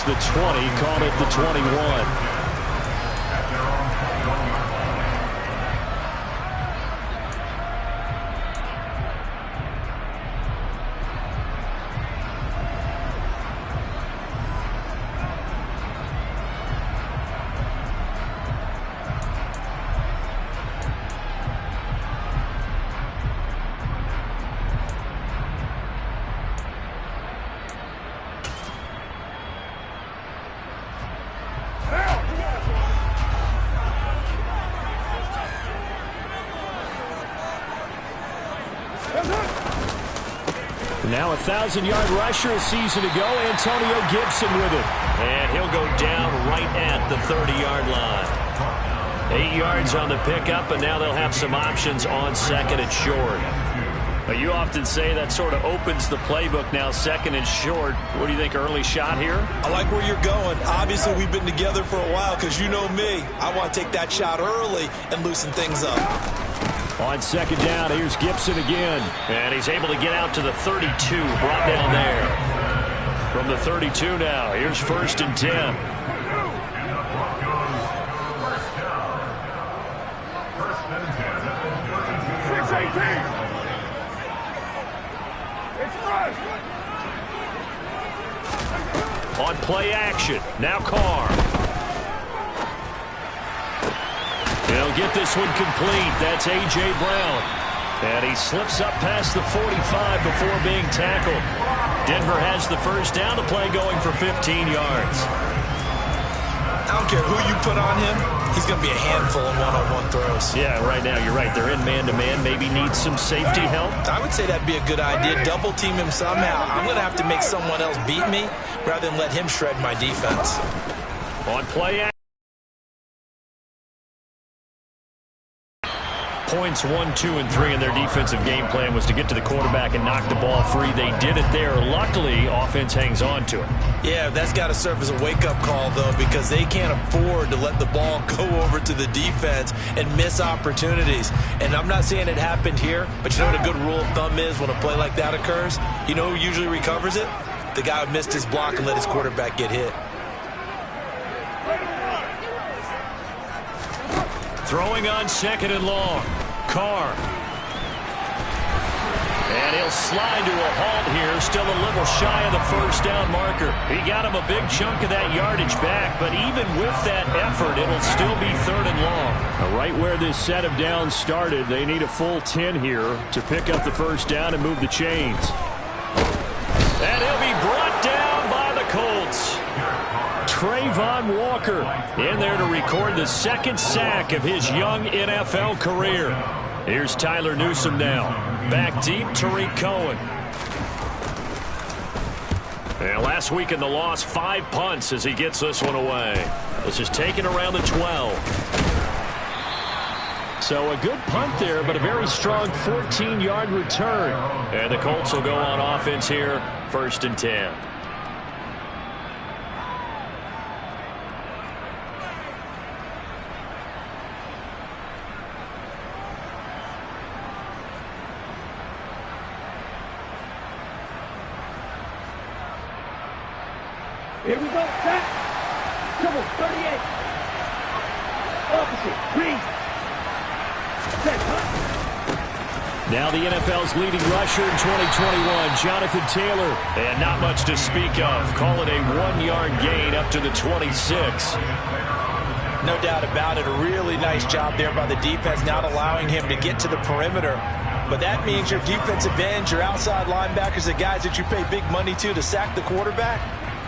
the 20, called it the 21. Now a 1,000-yard rusher a season ago, Antonio Gibson with it. And he'll go down right at the 30-yard line. 8 yards on the pickup, and now they'll have some options on second and short. But you often say that sort of opens the playbook now, second and short. What do you think, early shot here? I like where you're going. Obviously, we've been together for a while because you know me. I want to take that shot early and loosen things up. On second down, here's Gibson again. And he's able to get out to the 32, brought down there. From the 32 now, here's 1st and 10. On play action, now Carr. He'll get this one complete. That's A.J. Brown. And he slips up past the 45 before being tackled. Denver has the first down, the play going for 15 yards. I don't care who you put on him. He's going to be a handful of one-on-one throws. Yeah, right now, you're right. They're in man-to-man. Maybe need some safety help. I would say that'd be a good idea. Double team him somehow. I'm going to have to make someone else beat me rather than let him shred my defense. On play action. Points 1, 2, and 3 in their defensive game plan was to get to the quarterback and knock the ball free. They did it there. Luckily, offense hangs on to it. Yeah, that's got to serve as a wake-up call, though, because they can't afford to let the ball go over to the defense and miss opportunities. And I'm not saying it happened here, but you know what a good rule of thumb is when a play like that occurs? You know who usually recovers it? The guy who missed his block and let his quarterback get hit. Throwing on second and long. Carr. And he'll slide to a halt here. Still a little shy of the first down marker. He got him a big chunk of that yardage back, but even with that effort, it'll still be 3rd and long. Right where this set of downs started, they need a full 10 here to pick up the first down and move the chains. And he'll be brought down by the Colts. Trayvon Walker in there to record the second sack of his young NFL career. Here's Tyler Newsome now. Back deep, Tariq Cohen. And last week in the loss, 5 punts as he gets this one away. This is taken around the 12. So a good punt there, but a very strong 14-yard return. And the Colts will go on offense here, 1st and 10. Here we go, set. Double, 38. Opposite, green. Set, huh? Now the NFL's leading rusher in 2021, Jonathan Taylor. And not much to speak of. Call it a 1-yard gain up to the 26. No doubt about it. A really nice job there by the defense, not allowing him to get to the perimeter. But that means your defensive ends, your outside linebackers, the guys that you pay big money to sack the quarterback,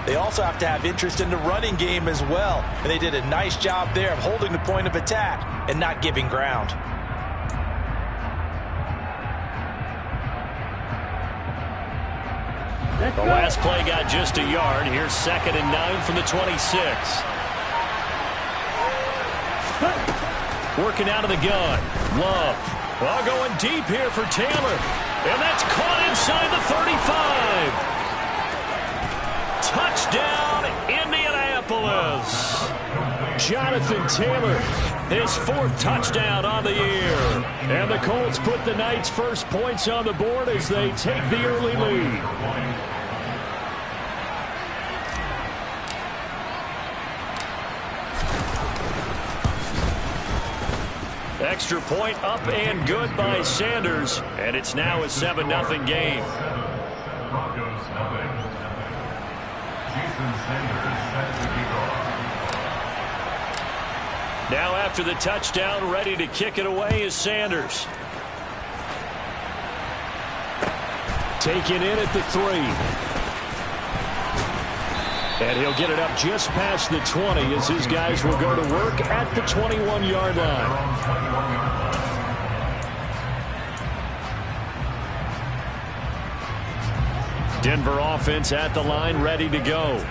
they also have to have interest in the running game as well. And they did a nice job there of holding the point of attack and not giving ground. The last play got just a yard. Here's 2nd and 9 from the 26. Working out of the gun. Love. Well, going deep here for Taylor. And that's caught inside the 35. Touchdown, Indianapolis. Jonathan Taylor, his 4th touchdown on the year. And the Colts put the Knights' first points on the board as they take the early lead. Extra point up and good by Sanders. And it's now a 7-0 game. Now after the touchdown, ready to kick it away is Sanders. Taken in at the 3. And he'll get it up just past the 20 as his guys will go to work at the 21-yard line. Denver offense at the line, ready to go.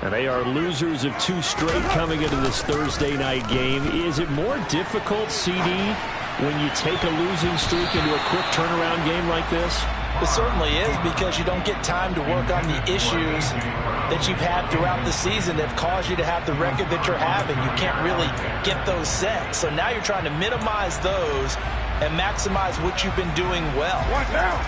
And they are losers of 2 straight coming into this Thursday night game. Is it more difficult, CD, when you take a losing streak into a quick turnaround game like this? It certainly is, because you don't get time to work on the issues that you've had throughout the season that have caused you to have the record that you're having. You can't really get those set. So now you're trying to minimize those and maximize what you've been doing well.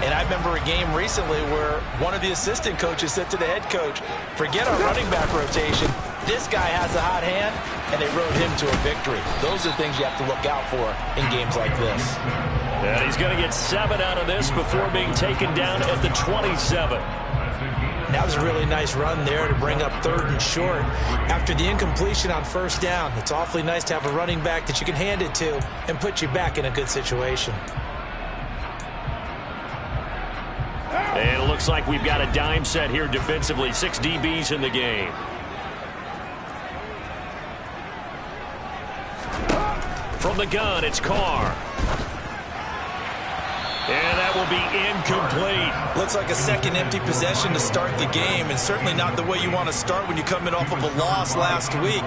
And I remember a game recently where one of the assistant coaches said to the head coach, forget our running back rotation. This guy has a hot hand, and they rode him to a victory. Those are things you have to look out for in games like this. And he's going to get 7 out of this before being taken down at the 27. That was a really nice run there to bring up 3rd and short. After the incompletion on 1st down, it's awfully nice to have a running back that you can hand it to and put you back in a good situation. And it looks like we've got a dime set here defensively. 6 DBs in the game. From the gun, it's Carr. And that will be incomplete. Looks like a second empty possession to start the game, and certainly not the way you want to start when you're coming off of a loss last week.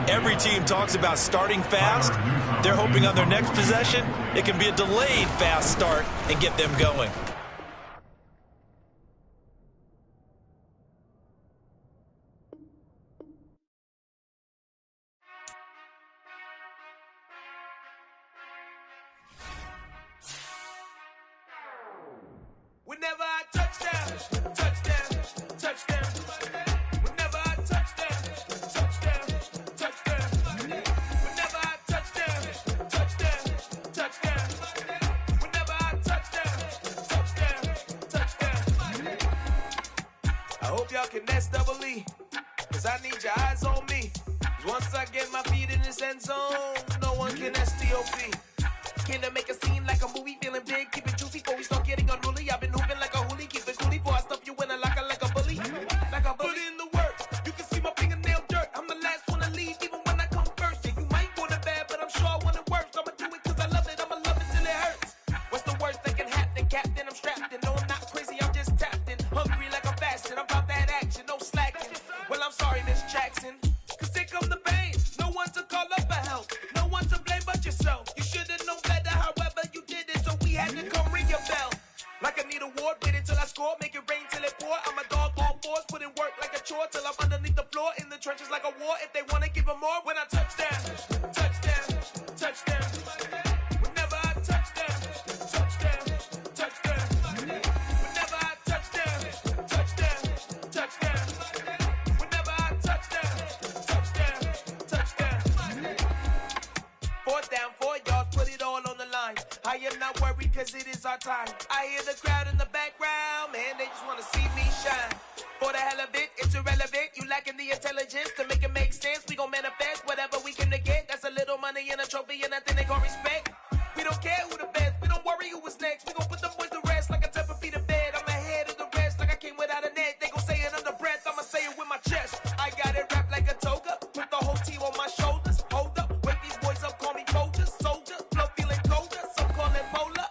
Every team talks about starting fast. They're hoping on their next possession, it can be a delayed fast start and get them going. Whenever I touchdown, touchdown, touchdown. Whenever I touchdown, touchdown, touchdown. Whenever I touchdown, touchdown, touchdown. Whenever I touchdown, touchdown, touchdown. I hope y'all can nest double E, cause I need your eyes on me. Cause once I get my feet in this end zone, no one can STOP. Can I make a scene like a movie, feeling big, keep it juicy before we start getting unruly. I've been hooping like a hoolie, keep it coolie before I stuff you in a locker like a bully. Like a bully. Put in the work, you can see my fingernail dirt. I'm the last one to leave, even when I come first. Yeah, you might want it bad, but I'm sure I want it worse. I'ma do it cause I love it, I'ma love it till it hurts. What's the worst that can happen, Captain? I'm strapped in, no I'm not crazy, I'm just tapped in. Hungry like I'm fasting, I'm about that action, no slacking. Well, I'm sorry, Miss Jackson, cause here come the pain. No one to call up for help, no one to blame but yourself. You should've known better, however you did it, so we had to come ring your bell. Like I need a award, wait until I score, make it rain till it pour. I'm a dog on fours, put in work like a chore till I'm underneath the floor, in the trenches like a war. If they wanna give them more, when I touchdown, touchdown, touchdown. Whenever I touchdown, touchdown, touchdown. Whenever I touchdown, touchdown, touchdown. Whenever I touchdown, touchdown, touchdown. 4th down, 4 yards, put it all on the line. I am not worried cause it is our time. I hear the crowd in the background, man, they just wanna see me shine. For the hell of it, it's irrelevant. You lacking the intelligence to make it make sense. We gon' manifest whatever we came to get. That's a little money and a trophy and nothing they gon' respect. We don't care who the best, we don't worry who was next. We gon' put them boys to rest like a Tempur-Pedic bed. I'm ahead of the rest like I came without a net. They gon' say it under breath, I'ma say it with my chest. I got it wrapped like a toga, put the whole team on my shoulders. Hold up, wake these boys up, call me soldier, soldier. Flow feeling colder, some call it polar.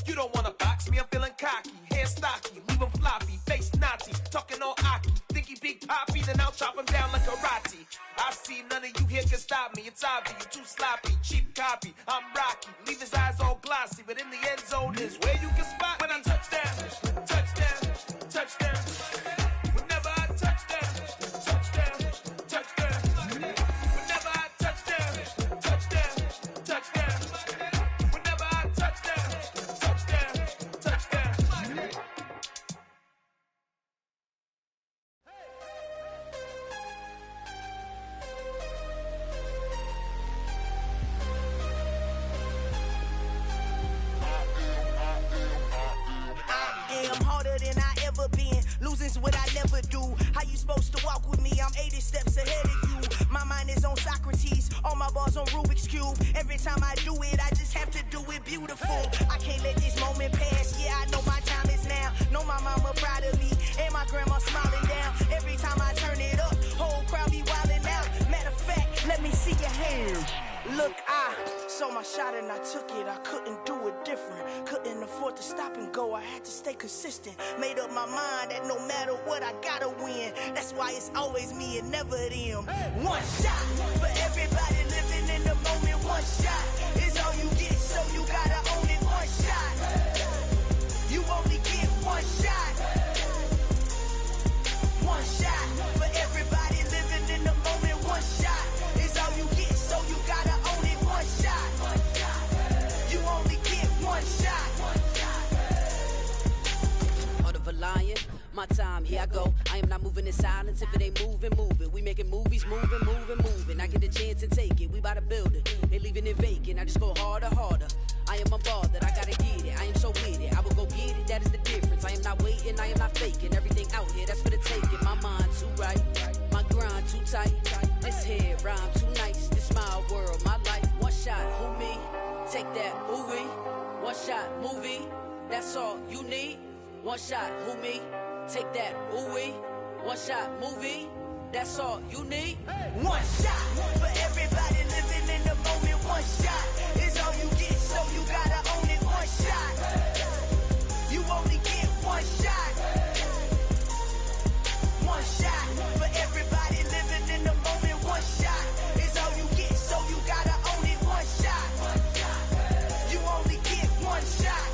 You don't wanna box me, I'm feeling cocky. Hair stocky, leave him floppy, face naughty. Talking all aki, think he big poppy, then I'll chop him down like karate. I see none of you here can stop me. It's obvious, you too sloppy, cheap copy. I'm Rocky, leave his eyes all glossy, but in the end zone is where you can spot when I touchdown, touchdown, touchdown. Whenever I touchdown, touchdown, touchdown. Whenever I touchdown, touchdown, touchdown. Whenever I touchdown, touchdown, touchdown. is what I never do. How you supposed to walk with me? I'm 80 steps ahead of you. My mind is on Socrates, all my bars on Rubik's Cube. Every time I do it, I just have to do it beautiful. I can't let this moment pass. Yeah, I know my time is now. Know my mama proud of me, and my grandma smiling down. Every time I turn it up, whole crowd be wildin' out. Matter of fact, let me see your hands. Look, I saw my shot and I took it. I couldn't do it different. Couldn't afford to stop and go. I had to stay consistent. Made up my mind that no matter what, I gotta win. That's why it's always me and never them. One shot for everybody living in the moment. One shot is all you get, so you gotta own it. One shot. You only get one shot. One shot for everybody living in the moment. One shot is all you get, so you gotta own it. One shot. You only get one shot. Heart of a lion, my time, here I go. I am not moving in silence. If it ain't moving, move it. We making movies, moving, moving, moving. I get a chance and take it. We bout to build it. They leaving it vacant. I just go harder, harder. I am unbothered, I gotta get it. I am so with it. I will go get it, that is the difference. I am not waiting, I am not faking. Everything out here, that's for the taking. My mind too right, my grind too tight. This head rhyme too nice. This my world, my life. One shot, who me? Take that, who we? One shot, movie. That's all you need. One shot, who me? Take that, who we? One shot, movie. That's all you need. One shot for everybody living in the moment. One shot is all you get, so you gotta own it. One shot. You only get one shot. One shot for everybody living in the moment. One shot is all you get, so you gotta own it. One shot. You only get one shot.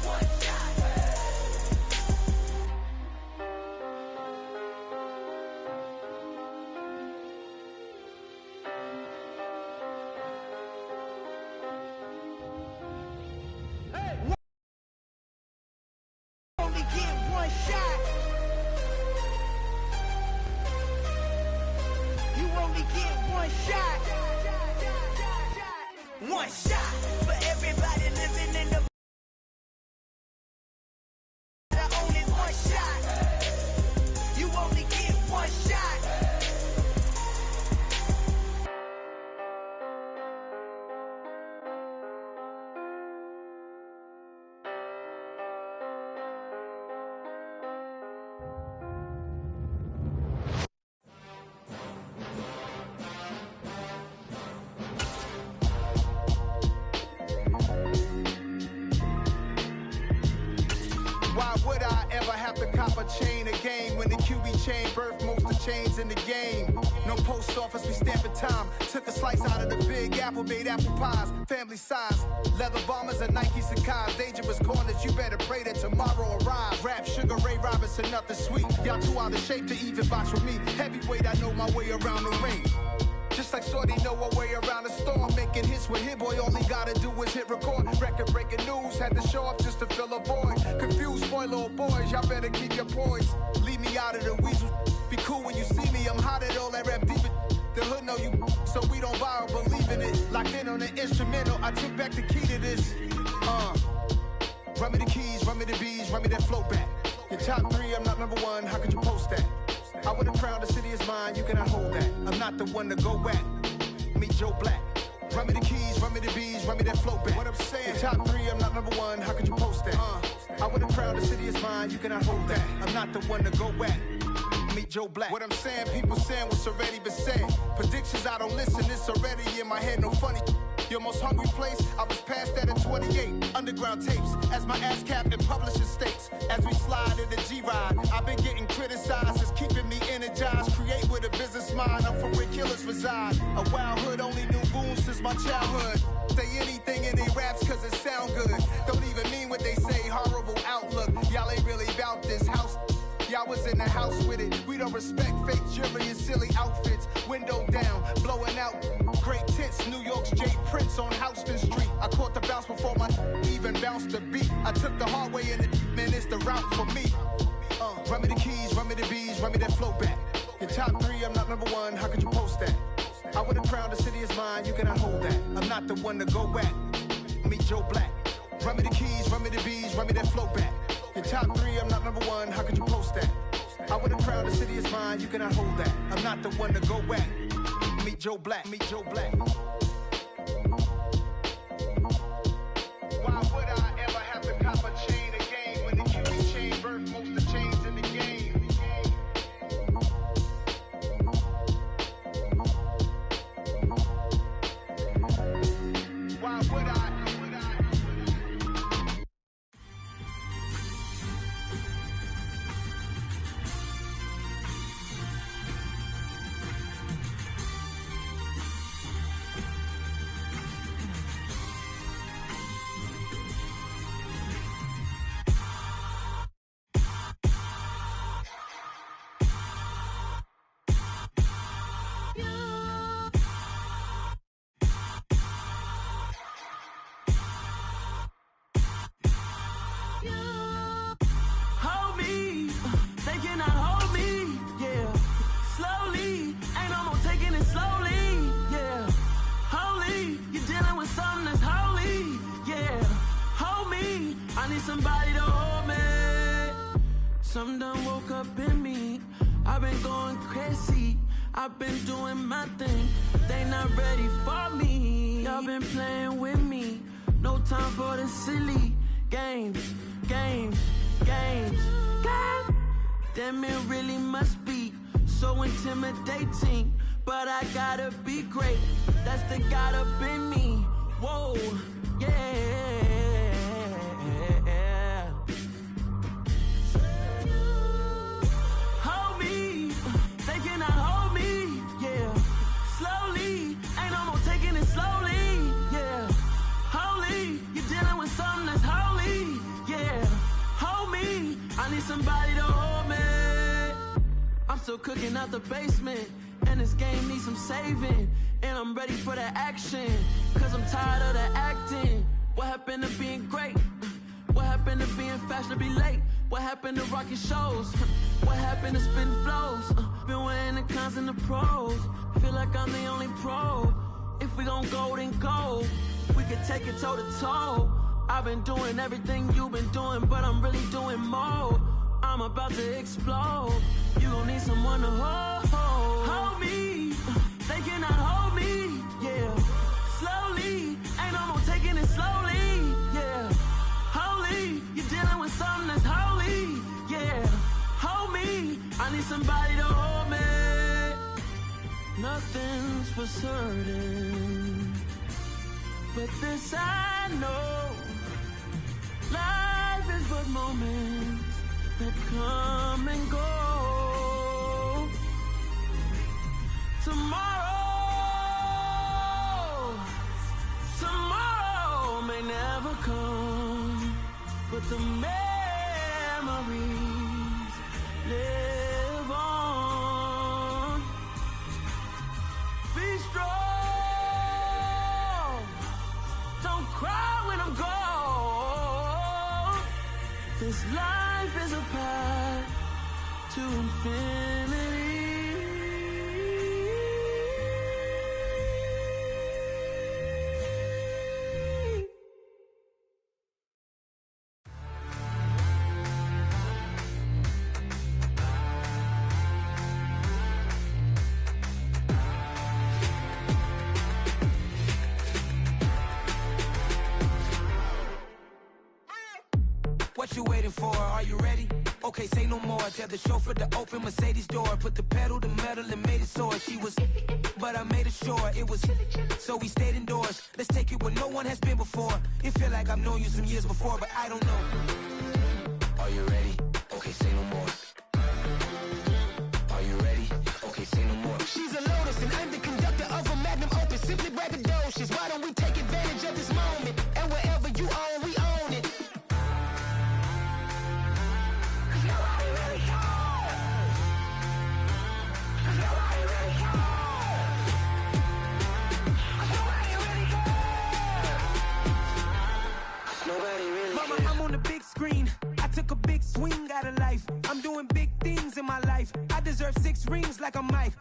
Only get one shot. You only get one shot. One shot for everybody living in the own it. One shot. You only get one shot. Why would I ever have to cop a chain a game when the QB chain birthed most of chains in the game? No post office, we stamping time. Took a slice out of the big apple, made apple pies, family size. Leather bombers and Nike Sacai's. Dangerous corners, you better pray that tomorrow arrives. Rap, Sugar Ray Robinson, nothing sweet. Y'all too out of shape to even box with me. Heavyweight, I know my way around the ring. Just like Shorty know her way around the storm. Making hits with Hit Boy, all he gotta do is hit record. Record breaking news, had to show up just to fill a void. Confused boy, little boys, y'all better keep your poise. Leave me out of the weasel. Be cool when you see me, I'm hot at all that rap deep. The hood know you, so we don't borrow, believe in it. Locked in on the instrumental, I took back the key to this. Run me the keys, run me the bees, run me that flow back. Your top three, I'm not number one, how could you post that? I would have crowned the city is mine, you cannot hold that. I'm not the one to go back. Meet Joe Black. Run me the keys, run me the bees, run me that flow back. What I'm saying, your top three, I'm not number one, how could you post that? I would have crowned the city is mine, you cannot hold that. I'm not the one to go back. Meet Joe Black. What I'm saying, people saying what's already been said. Predictions, I don't listen, it's already in my head, no funny. Your most hungry place, I was past that at 28. Underground tapes, as my ass cap in publishing states. As we slide in the G-Ride, I've been getting criticized, it's keeping me energized. Create with a business mind, I'm from where killers reside. A wild hood, only knew goons since my childhood. Say anything in they raps cause it sound good. Don't even mean what they say, horrible outlook. Y'all ain't really about this house. Y'all was in the house with it. We don't respect fake jewelry and silly outfits. Window down, blowing out great tits. New York's J. Prince on Houston Street. I caught the bounce before my even bounced the beat. I took the hard way in it, man, it's the route for me. Run me the keys, run me the bees, run me that flow back. Your top three, I'm not number one, how could you post that? I would have crowned the city is mine, you cannot hold that. I'm not the one to go back. Meet Joe Black. Run me the keys, run me the bees, run me that flow back. Your top three, I'm not number one, how could you post that? I would have crowned the city is mine, you cannot hold that. I'm not the one to go back. Meet Joe Black, meet Joe Black. Why would I ever have to cop a chain again when the QB chain birthed most of the chains in the game? Why would I? Hold me, they cannot hold me, yeah. Slowly, ain't no more taking it slowly, yeah. Holy, you're dealing with something that's holy, yeah. Hold me, I need somebody to hold me. Something done woke up in me, I've been going crazy. I've been doing my thing, they not ready for me. Y'all been playing with me, no time for the silly games. God damn, it really must be so intimidating. But I gotta be great, that's the God up in me. Whoa, yeah. Hold me, they cannot hold me, yeah. Slowly, ain't no more taking it slowly, yeah. Holy, you're dealing with something that's holy, yeah. Hold me, I need somebody to hold me. I'm still cooking out the basement, and this game needs some saving. And I'm ready for the action, cause I'm tired of the acting. What happened to being great? What happened to being fashionably late? What happened to rocking shows? What happened to spitting flows? Been weighing the cons and the pros. Feel like I'm the only pro. If we gon' go, then go. We could take it toe to toe. I've been doing everything you've been doing, but I'm really doing more. I'm about to explode. You gon' need someone to hold me. They cannot hold me, yeah. Slowly, ain't no more taking it slowly, yeah. Holy, you're dealing with something that's holy, yeah. Hold me, I need somebody to hold me. Nothing's for certain, but this I know. Life is but moments that come and go. Tomorrow may never come, but the memories live on. Be strong, don't cry when I'm gone. This life is a path to infinity. What you waiting for? Are you ready? Okay, say no more. Tell the chauffeur to open Mercedes door. Put the pedal to metal and made it soar. She was, but I made it sure it was. So we stayed indoors. Let's take it where no one has been before. It feel like I've known you some years before, but I don't know. Are you ready? Okay, say no more. Are you ready? Okay, say no more. She's a Lotus and I'm the conductor of a Magnum Opus. Simply braggadocious. Why don't we take advantage of this moment? And wherever you own, we own it. Mama, I'm on the big screen. I took a big swing out of life. I'm doing big things in my life. I deserve 6 rings like I'm Mike.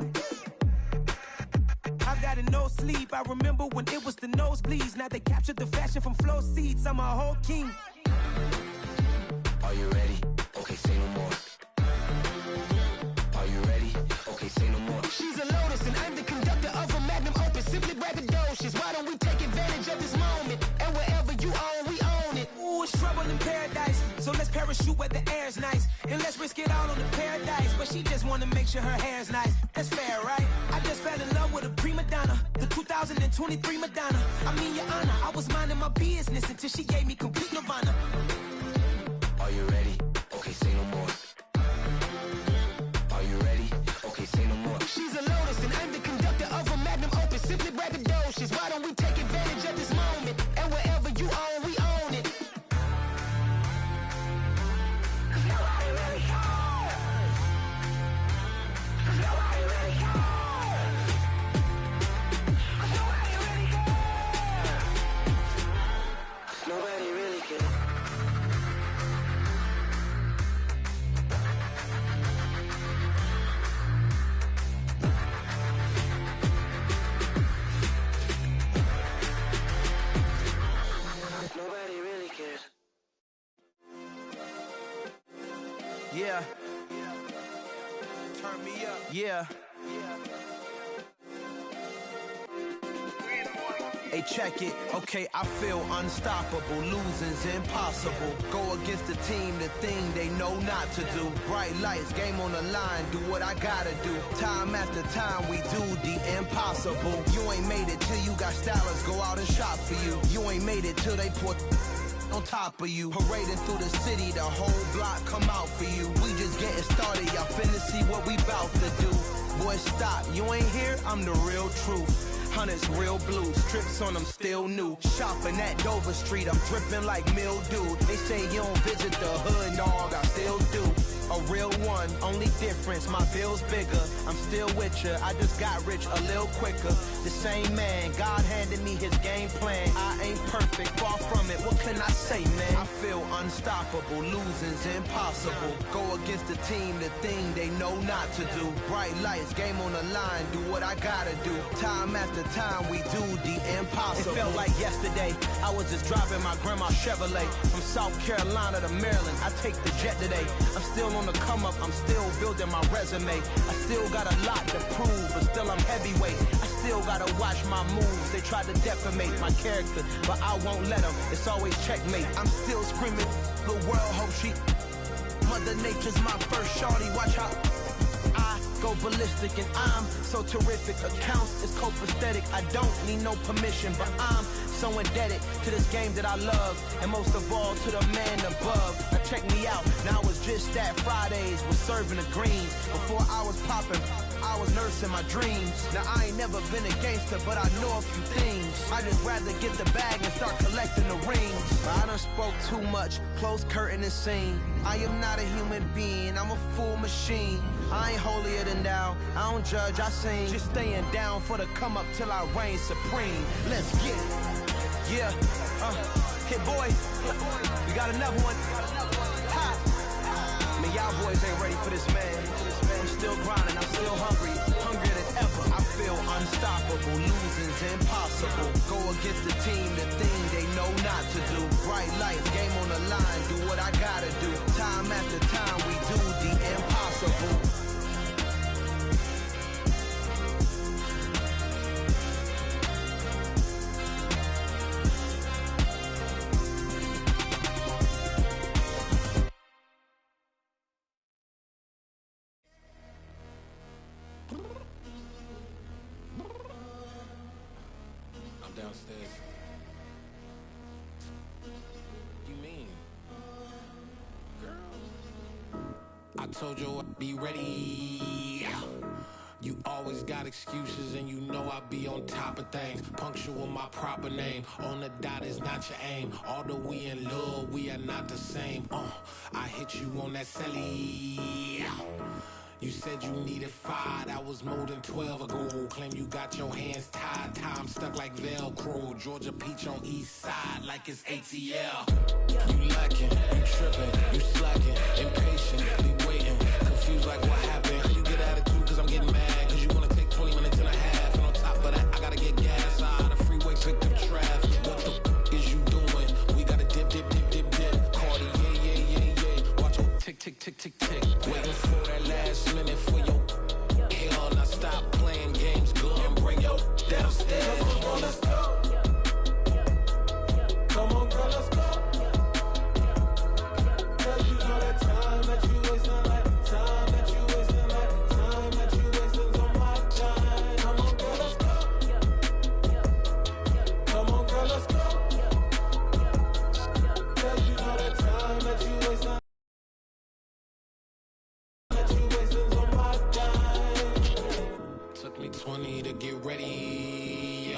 I've got a no sleep. I remember when it was the nosebleeds. Now they captured the fashion from flow seats. I'm a whole king. Are you ready? Okay, say no more. parachute where the air's nice. And let's risk it all on the paradise. But she just wanna make sure her hair's nice. That's fair, right? I just fell in love with a prima donna. The 2023 Madonna. I mean, your honor, I was minding my business until she gave me complete nirvana. Are you ready? Okay, say no more. Are you ready? Okay, say no more. She's a lotus and I'm the conductor of a magnum opus. Simply braggadocious. Why don't we take advantage of this moment? And wherever you own, we own it. Cause nobody really cares. Cause nobody really cares. Cause nobody really cares. Cause nobody really cares. Nobody really cares. Yeah. Turn me up. Yeah. Hey, check it. Okay, I feel unstoppable. Losing's impossible. Go against the team, the thing they know not to do. Bright lights, game on the line. Do what I gotta do. Time after time, we do the impossible. You ain't made it till you got stylists go out and shop for you. You ain't made it till they put on top of you. Parading through the city, the whole block come out for you. We just getting started, y'all finna see what we bout to do. Boy, stop, you ain't here, I'm the real truth. Hunters, real blue, strips on them still new. Shopping at Dover Street, I'm dripping like mildew. They say you don't visit the hood, dog, I still do. A real one, only difference, my bill's bigger. I'm still with ya, I just got rich a little quicker. The same man, God handed me his game plan. I ain't perfect, far from it, what can I say, man? I feel unstoppable, losing's impossible. Go against the team, the thing they know not to do. Bright lights, game on the line, do what I gotta do. Time after time, we do the impossible. It felt like yesterday, I was just driving my grandma's Chevrolet. From South Carolina to Maryland, I take the jet today. I'm still on the come up, I'm still building my resume. I still got a lot to prove, but still I'm heavyweight. I still gotta watch my moves. They try to defamate my character, but I won't let them. It's always checkmate. I'm still screaming, the world hope she. Mother Nature's my first shorty, watch how I go ballistic and I'm so terrific. Accounts is copacetic, I don't need no permission, but I'm so indebted to this game that I love, and most of all to the man above. Now check me out, now it's just that Fridays was serving the greens. Before I was popping, I was nursing my dreams. Now I ain't never been a gangster, but I know a few things. I just rather get the bag and start collecting the rings. I done spoke too much, close curtain and scene. I am not a human being, I'm a full machine. I ain't holier than thou, I don't judge, I sing. Just staying down for the come up till I reign supreme. Let's get it. Yeah, hit boy, we got another one. Ha! Man, y'all boys ain't ready for this, man. I'm still grinding, I'm still hungry, hungrier than ever. I feel unstoppable, losing's impossible. Go against the team, the thing they know not to do. Bright lights, game on the line, do what I gotta do. Time after time, we do the impossible. Downstairs. You mean? Girl, I told you I'd be ready. You always got excuses and you know I be on top of things. Punctual my proper name. On the dot is not your aim. Although we in love, we are not the same. I hit you on that celly. You said you needed 5, that was more than 12 ago. Claim you got your hands tied, time stuck like Velcro. Georgia Peach on east side like it's ATL. You lacking, you tripping, you slacking, impatient, be waiting, confused like what happened. You get attitude cause I'm getting mad, cause you wanna take 20 minutes and a half. And on top of that, I gotta get gas out of the freeway, picked up traffic. What the is you doing? We gotta dip, dip, dip, dip, dip. Cardi, yeah. Watch your tick, tick, tick, tick, tick. Waiting for that last minute for your hell. Now stop playing games, go and bring your downstairs. Come on, girl, let's go. Come on, girl, let's go. Tell you ready.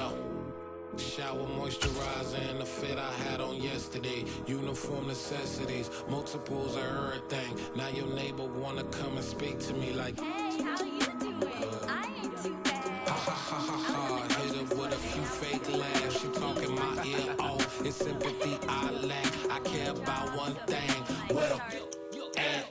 Shower moisturizer and the fit I had on yesterday. Uniform necessities, multiples of everything. Now your neighbor wanna come and speak to me like, hey, how you doing? I ain't too bad. Ha ha ha ha ha. Hit her with a few fake laughs. She talking my ear off. It's sympathy I lack. I care about one thing. What a at.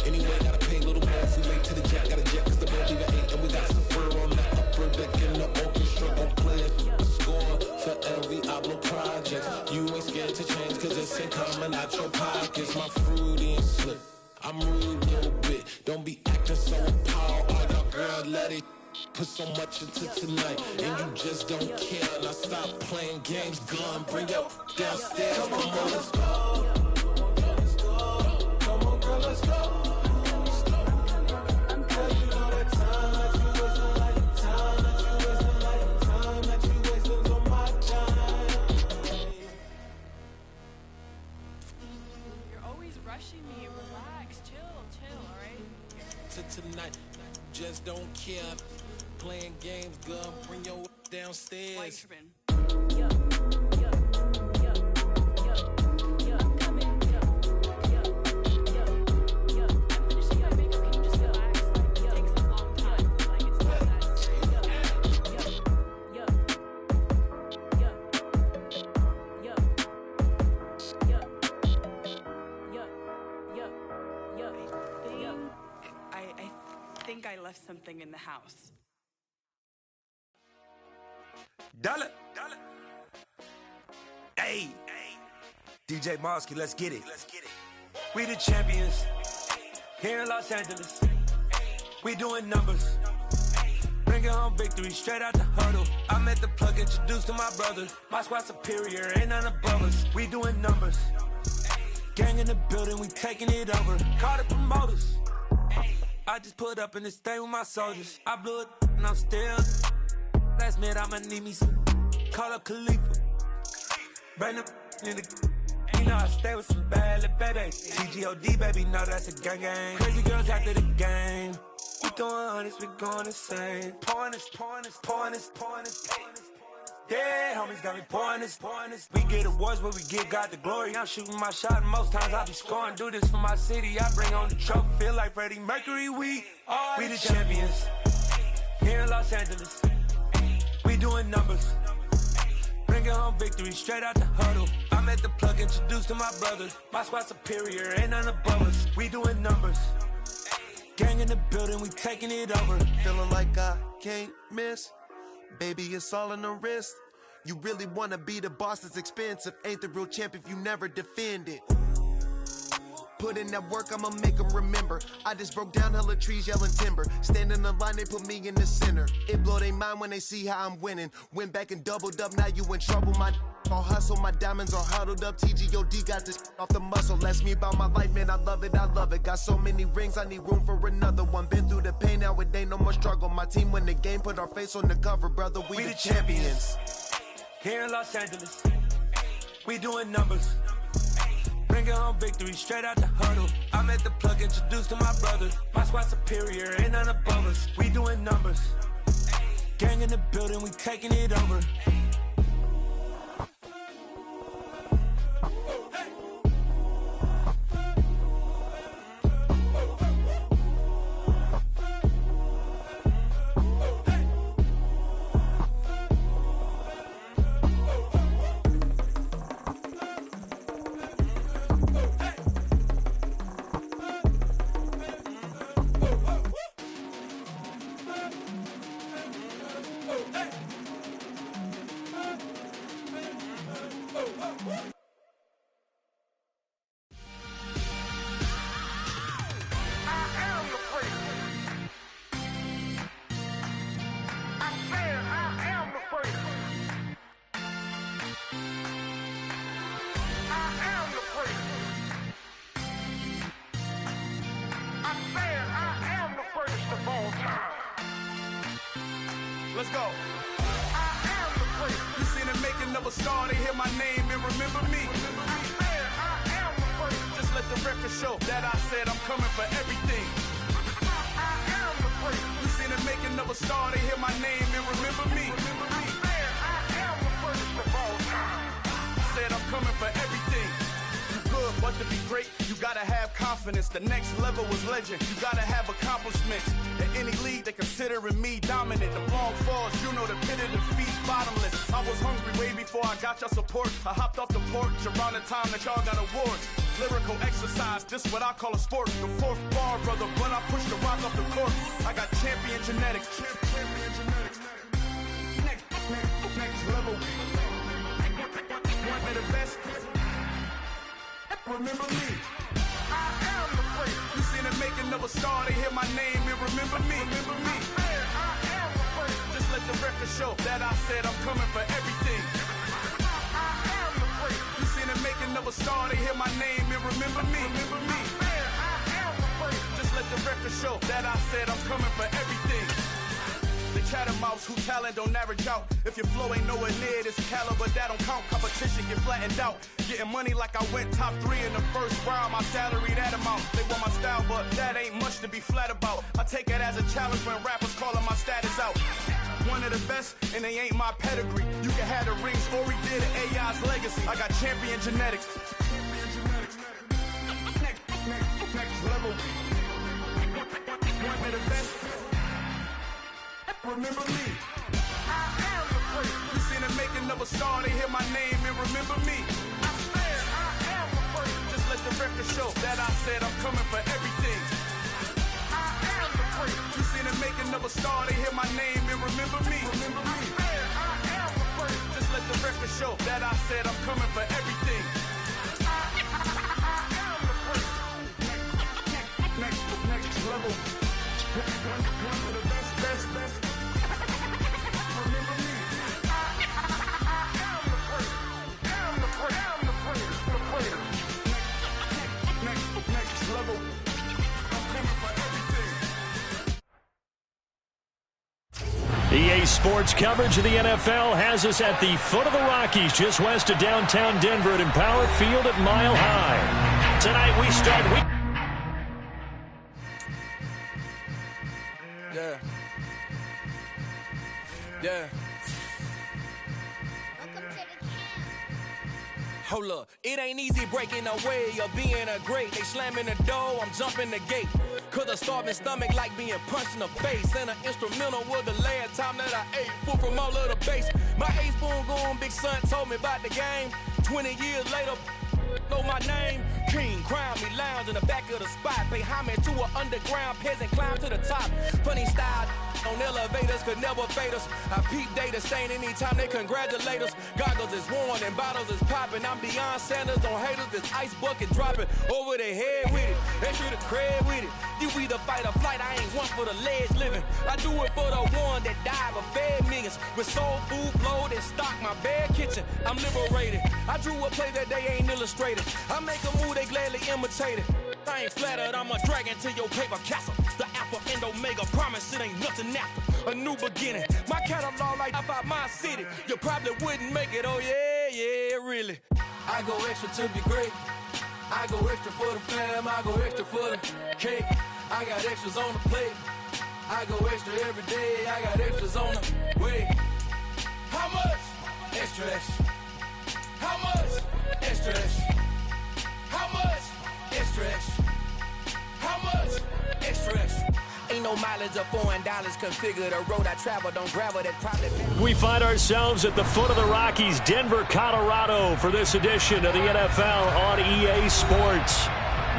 Anyway, gotta pay a little more. If we late to the jet, got a jet cause the boat leave at 8. And we got some fur on that upper deck in the orchestra. Gon' play it. Score for every Ablo project. You ain't scared to change cause it's ain't coming out your pockets. My fruity and slip. I'm rude a little bit. Don't be acting so appalled. Oh, y'all girl, let it put so much into tonight. And you just don't care. Now stop playing games. Gun, bring your downstairs. Come on, girl, let's go. Come on, girl, let's go. Tonight, just don't care. Playing games, girl, bring your downstairs. I left something in the house. Dollar. Hey. DJ Mosky, let's get it. We the champions here in Los Angeles. We doing numbers. Bringing home victory straight out the huddle. I met the plug, introduced to my brother. My squad superior, ain't none above us. We doing numbers. Gang in the building, we taking it over. Call the promoters. I just put up in this thing with my soldiers. I blew it and I'm still. Last minute I'ma need me some. Call up Khalifa. Bring them in the. You know I stay with some bad little baby. TGOD baby, know that's a gang gang. Crazy girls after the game. We throwing hundreds, we going insane. Pouring this. Yeah, homies got me pouring this. We get awards, but we give God the glory. I'm shooting my shot, and most times I be scoring. Do this for my city, I bring on the trophy. Feel like Freddie Mercury, we the champions here in Los Angeles. We doing numbers. Bringing home victory straight out the huddle. I met the plug, introduced to my brother. My squad superior, ain't none above us. We doing numbers. Gang in the building, we taking it over. Feeling like I can't miss. Baby, it's all in the wrist. You really wanna be the boss, it's expensive. Ain't the real champ if you never defend it. Put in that work, I'ma make them remember. I just broke down hella trees, yelling timber. Stand in the line, they put me in the center. It blow they mind when they see how I'm winning. Went back and doubled up, now you in trouble. My all hustle, my diamonds are huddled up. TGOD got this off the muscle. That's me about my life, man, I love it. Got so many rings, I need room for another one. Been through the pain, now it ain't no more struggle. My team win the game, put our face on the cover, brother. We the champions here in Los Angeles. We doing numbers. Bringing home victory straight out the huddle. I met the plug, introduced to my brother. My squad superior, ain't none above us. We doing numbers. Gang in the building, we taking it over. Let's go. I am the first. You seen the making of a star, they hear my name and remember me. I am the first. Just let the record show that I said I'm coming for everything. I am the first. You seen seen the making of a star, they hear my name and remember me. I am the first of all time. Said I'm coming for everything. You good, but to be great, you gotta have confidence. The next level was legend. You gotta have accomplishments. In any league, they considering me dominant. The long falls, you know the pit of defeat, bottomless. I was hungry way before I got your support. I hopped off the porch around the time that y'all got awards. Lyrical exercise, this what I call a sport. The fourth bar, brother, when I push the rock off the court. I got champion genetics. Champion genetics. Next level. One of the best. Remember me. I am the first. You seen the making of a star, they hear my name and remember me. Remember me. I am the first. Just let the record show that I said I'm coming for everything. I am the first. You seen the making of a star, they hear my name and remember me. Remember me. I am the first. Just let the record show that I said I'm coming for everything. The chattermouths who talent don't average out. If your flow ain't nowhere near this caliber, that don't count. Competition get flattened out. Getting money like I went top 3 in the first round. My salary that amount. They want my style, but that ain't much to be flat about. I take it as a challenge when rappers calling my status out. One of the best, and they ain't my pedigree. You can have the rings, or we did an AI's legacy. I got champion genetics. Next level. One of the best. Remember me. I am the first. You seen the making of a star, they hear my name and remember me. I said I am the first. Just let the record show that I said I'm coming for everything. I am the first. You seen the making of a star, they hear my name and remember me. Remember me. I said I am the first. Just let the record show that I said I'm coming for everything. I am the first. Next level. One of the best. EA Sports coverage of the NFL has us at the foot of the Rockies, just west of downtown Denver at Empower Field at Mile High. Tonight we start Yeah. Hold up, it ain't easy breaking away or being a great. They slamming the door, I'm jumping the gate. Cause a starving stomach like being punched in the face. And an instrumental was the last time that I ate food from all of the base. My A-spoon going, big son told me about the game. 20 years later, know my name. King, crown me, lounge in the back of the spot. Pay homage to an underground peasant, climb to the top. Funny style on elevators could never fade us. I peep data stain anytime they congratulate us. Goggles is worn and bottles is popping. I'm Deion Sanders on haters, this ice bucket dropping over their head with it. Extra the cred with it. You either fight or flight, I ain't one for the ledge living. I do it for the one that died but fed millions. With soul food flowed and stocked my bad kitchen. I'm liberated. I drew a play that they ain't illustrated. I make a move, they gladly imitate it. I ain't flattered, I'm a dragon to your paper castle. The Alpha and Omega promise it ain't nothing after. A new beginning. My catalog like out my city. You probably wouldn't make it, oh yeah, really. I go extra to be great. I go extra for the fam, I go extra for the cake. I got extras on the plate. I go extra every day, I got extras on the way. How much? Extra, extra. How much? Extra, extra. How much? Extra, extra. How much? Extra, extra. Ain't no mileage of $4 configure the road I travel. Don't gravel that probably. We find ourselves at the foot of the Rockies, Denver, Colorado, for this edition of the NFL on EA Sports.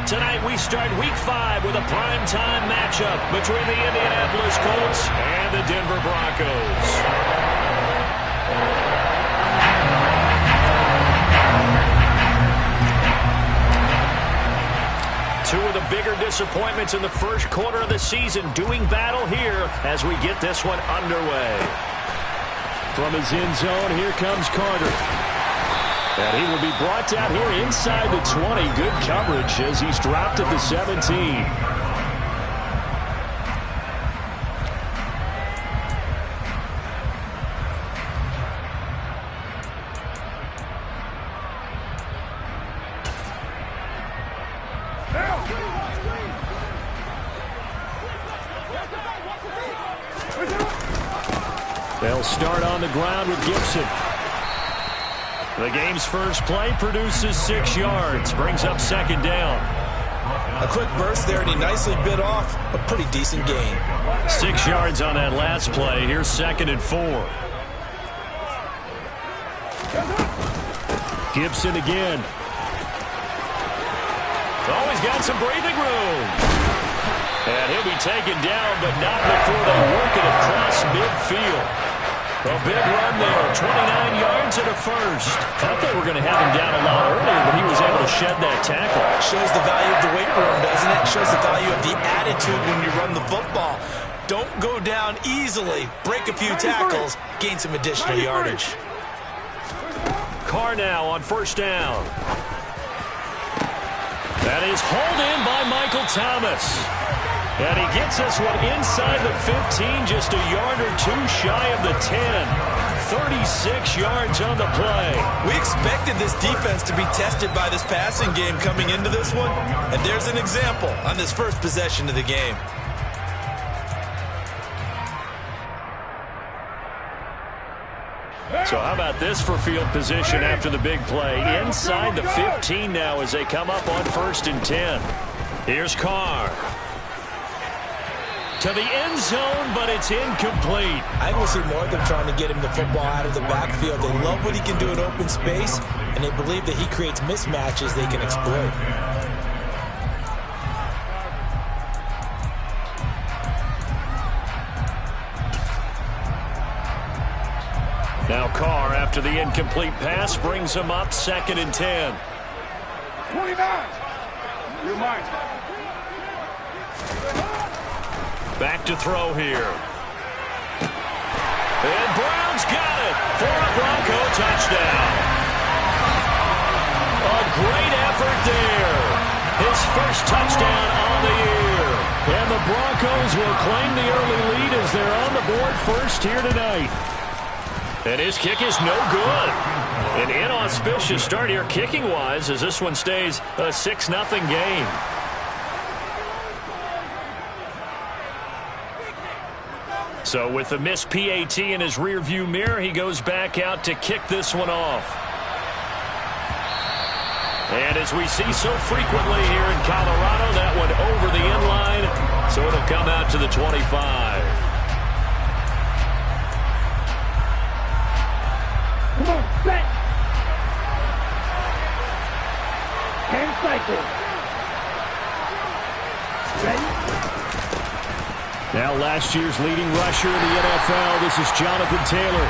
Tonight we start Week 5 with a primetime matchup between the Indianapolis Colts and the Denver Broncos. Two of the bigger disappointments in the first quarter of the season doing battle here as we get this one underway. From his end zone, here comes Carter. And he will be brought down here inside the 20. Good coverage as he's dropped at the 17. start on the ground with Gibson. The game's first play produces 6 yards, brings up second down. A quick burst there, and he nicely bit off a pretty decent gain. 6 yards on that last play. Here's 2nd and 4. Gibson again. Oh, he's got some breathing room. And he'll be taken down, but not before they work it across midfield. A big run there, 29 yards and a first. Thought they were going to have him down a lot earlier, but he was able to shed that tackle. Shows the value of the weight room, doesn't it? Shows the value of the attitude when you run the football. Don't go down easily. Break a few tackles, gain some additional yardage. Carr now on first down. That is hauled in by Michael Thomas. And he gets this one inside the 15, just a yard or two shy of the 10. 36 yards on the play. We expected this defense to be tested by this passing game coming into this one. And there's an example on this first possession of the game. So how about this for field position after the big play? Inside the 15 now as they come up on 1st and 10. Here's Carr. To the end zone, but it's incomplete. I will see more of them trying to get him the football out of the backfield. They love what he can do in open space, and they believe that he creates mismatches they can exploit. Now Carr, after the incomplete pass, brings him up 2nd and 10. 29. You're mine. Back to throw here. And Brown's got it for a Bronco touchdown. A great effort there. His first touchdown on the year. And the Broncos will claim the early lead as they're on the board first here tonight. And his kick is no good. An inauspicious start here kicking-wise as this one stays a 6-0 game. So with the missed PAT in his rearview mirror, he goes back out to kick this one off. And as we see so frequently here in Colorado, that one over the end line, so it'll come out to the 25. Come on, set. 10 cycles. Ready? Now last year's leading rusher in the NFL, this is Jonathan Taylor.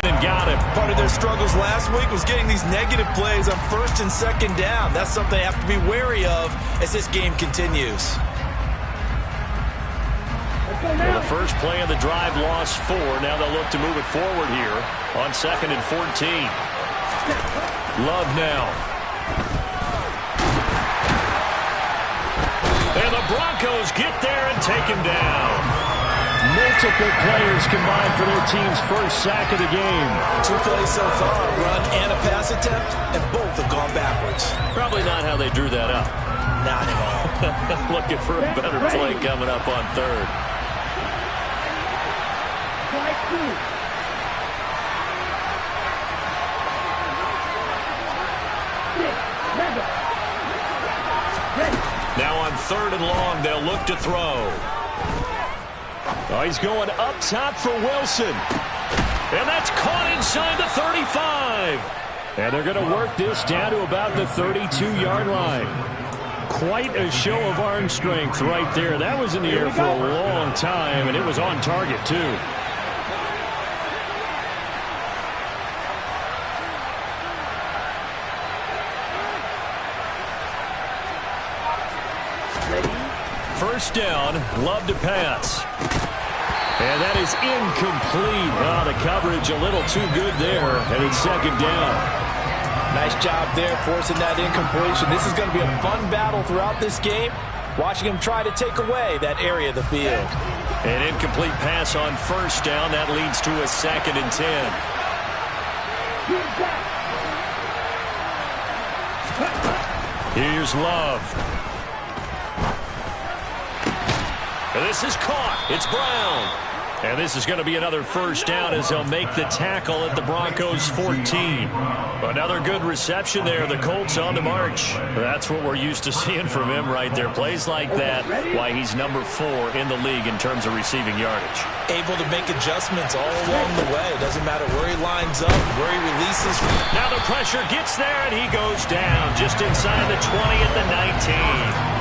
And got him. Part of their struggles last week was getting these negative plays on 1st and 2nd down. That's something they have to be wary of as this game continues. Well, the first play of the drive lost 4. Now they'll look to move it forward here on 2nd and 14. Love now. And the Broncos get there and take him down. Multiple players combined for their team's first sack of the game. 2 plays so far, a run and a pass attempt, and both have gone backwards. Probably not how they drew that up. Not at all. Looking for a better play coming up on 3rd. Now on 3rd and long, they'll look to throw. Oh, he's going up top for Wilson. And that's caught inside the 35. And they're going to work this down to about the 32-yard line. Quite a show of arm strength right there. That was in the air for a long time, and it was on target, too. First down, Love to pass. And that is incomplete. Oh, the coverage a little too good there, and it's 2nd down. Nice job there, forcing that incompletion. This is going to be a fun battle throughout this game, watching him try to take away that area of the field. An incomplete pass on first down. That leads to a 2nd and 10. Here's Love. And this is caught. It's Brown. And this is going to be another first down as they'll make the tackle at the Broncos 14. Another good reception there. The Colts on the march. That's what we're used to seeing from him right there. Plays like that, why he's number 4 in the league in terms of receiving yardage. Able to make adjustments all along the way. Doesn't matter where he lines up, where he releases. Now the pressure gets there, and he goes down just inside the 20 at the 19.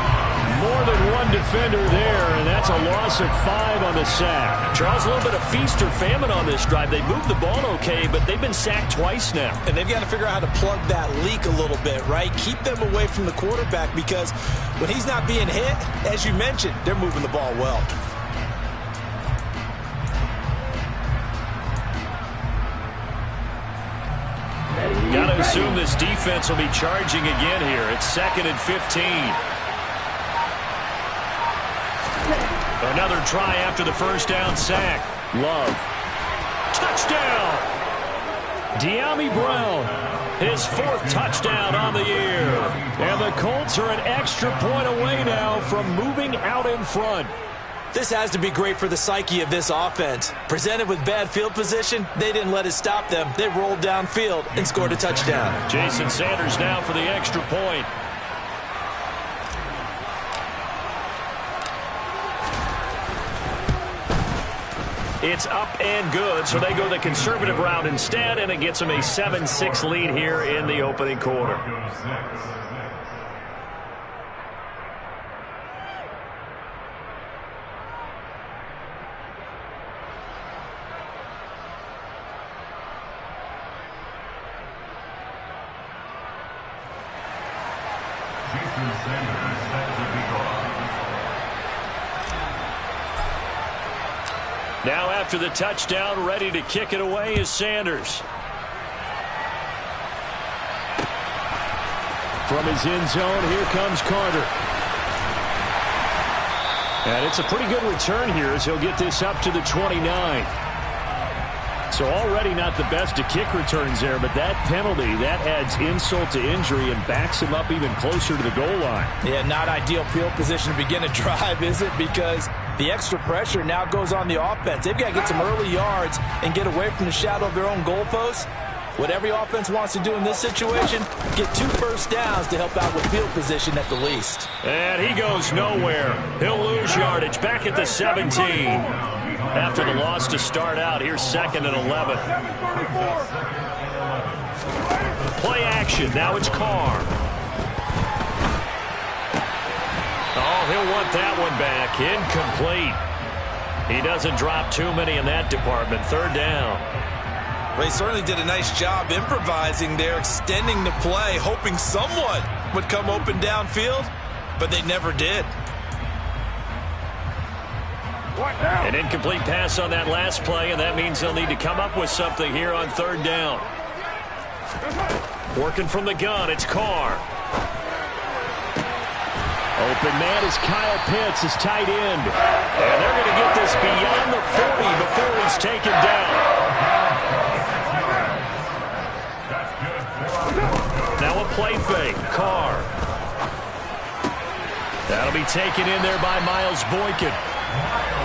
More than one defender there, and that's a loss of 5 on the sack. Charles, a little bit of feast or famine on this drive. They moved the ball okay, but they've been sacked twice now. And they've got to figure out how to plug that leak a little bit, right? Keep them away from the quarterback, because when he's not being hit, as you mentioned, they're moving the ball well. Got to assume this defense will be charging again here. It's 2nd and 15. Another try after the first down sack. Love. Touchdown! De'Ami Brown, his 4th touchdown on the year. And the Colts are an extra point away now from moving out in front. This has to be great for the psyche of this offense. Presented with bad field position, they didn't let it stop them. They rolled downfield and scored a touchdown. Jason Sanders now for the extra point. It's up and good, so they go the conservative route instead, and it gets them a 7-6 lead here in the opening quarter. Now after the touchdown, ready to kick it away is Sanders. From his end zone, here comes Carter. And it's a pretty good return here as he'll get this up to the 29. So already not the best to kick returns there, but that penalty, that adds insult to injury and backs him up even closer to the goal line. Yeah, not ideal field position to begin a drive, is it? Because the extra pressure now goes on the offense. They've got to get some early yards and get away from the shadow of their own goalposts. What every offense wants to do in this situation, get 2 first downs to help out with field position at the least. And he goes nowhere. He'll lose yardage back at the 17. After the loss to start out, here's 2nd and 11. Play action. Now it's Carr. Oh, he'll want that one back. Incomplete. He doesn't drop too many in that department. 3rd down. Well, he certainly did a nice job improvising there, extending the play, hoping someone would come open downfield, but they never did. An incomplete pass on that last play, and that means they'll need to come up with something here on 3rd down. Working from the gun, it's Carr. Open man is Kyle Pitts, his tight end. And they're going to get this beyond the 40 before he's taken down. Now a play fake. Carr. That'll be taken in there by Miles Boykin.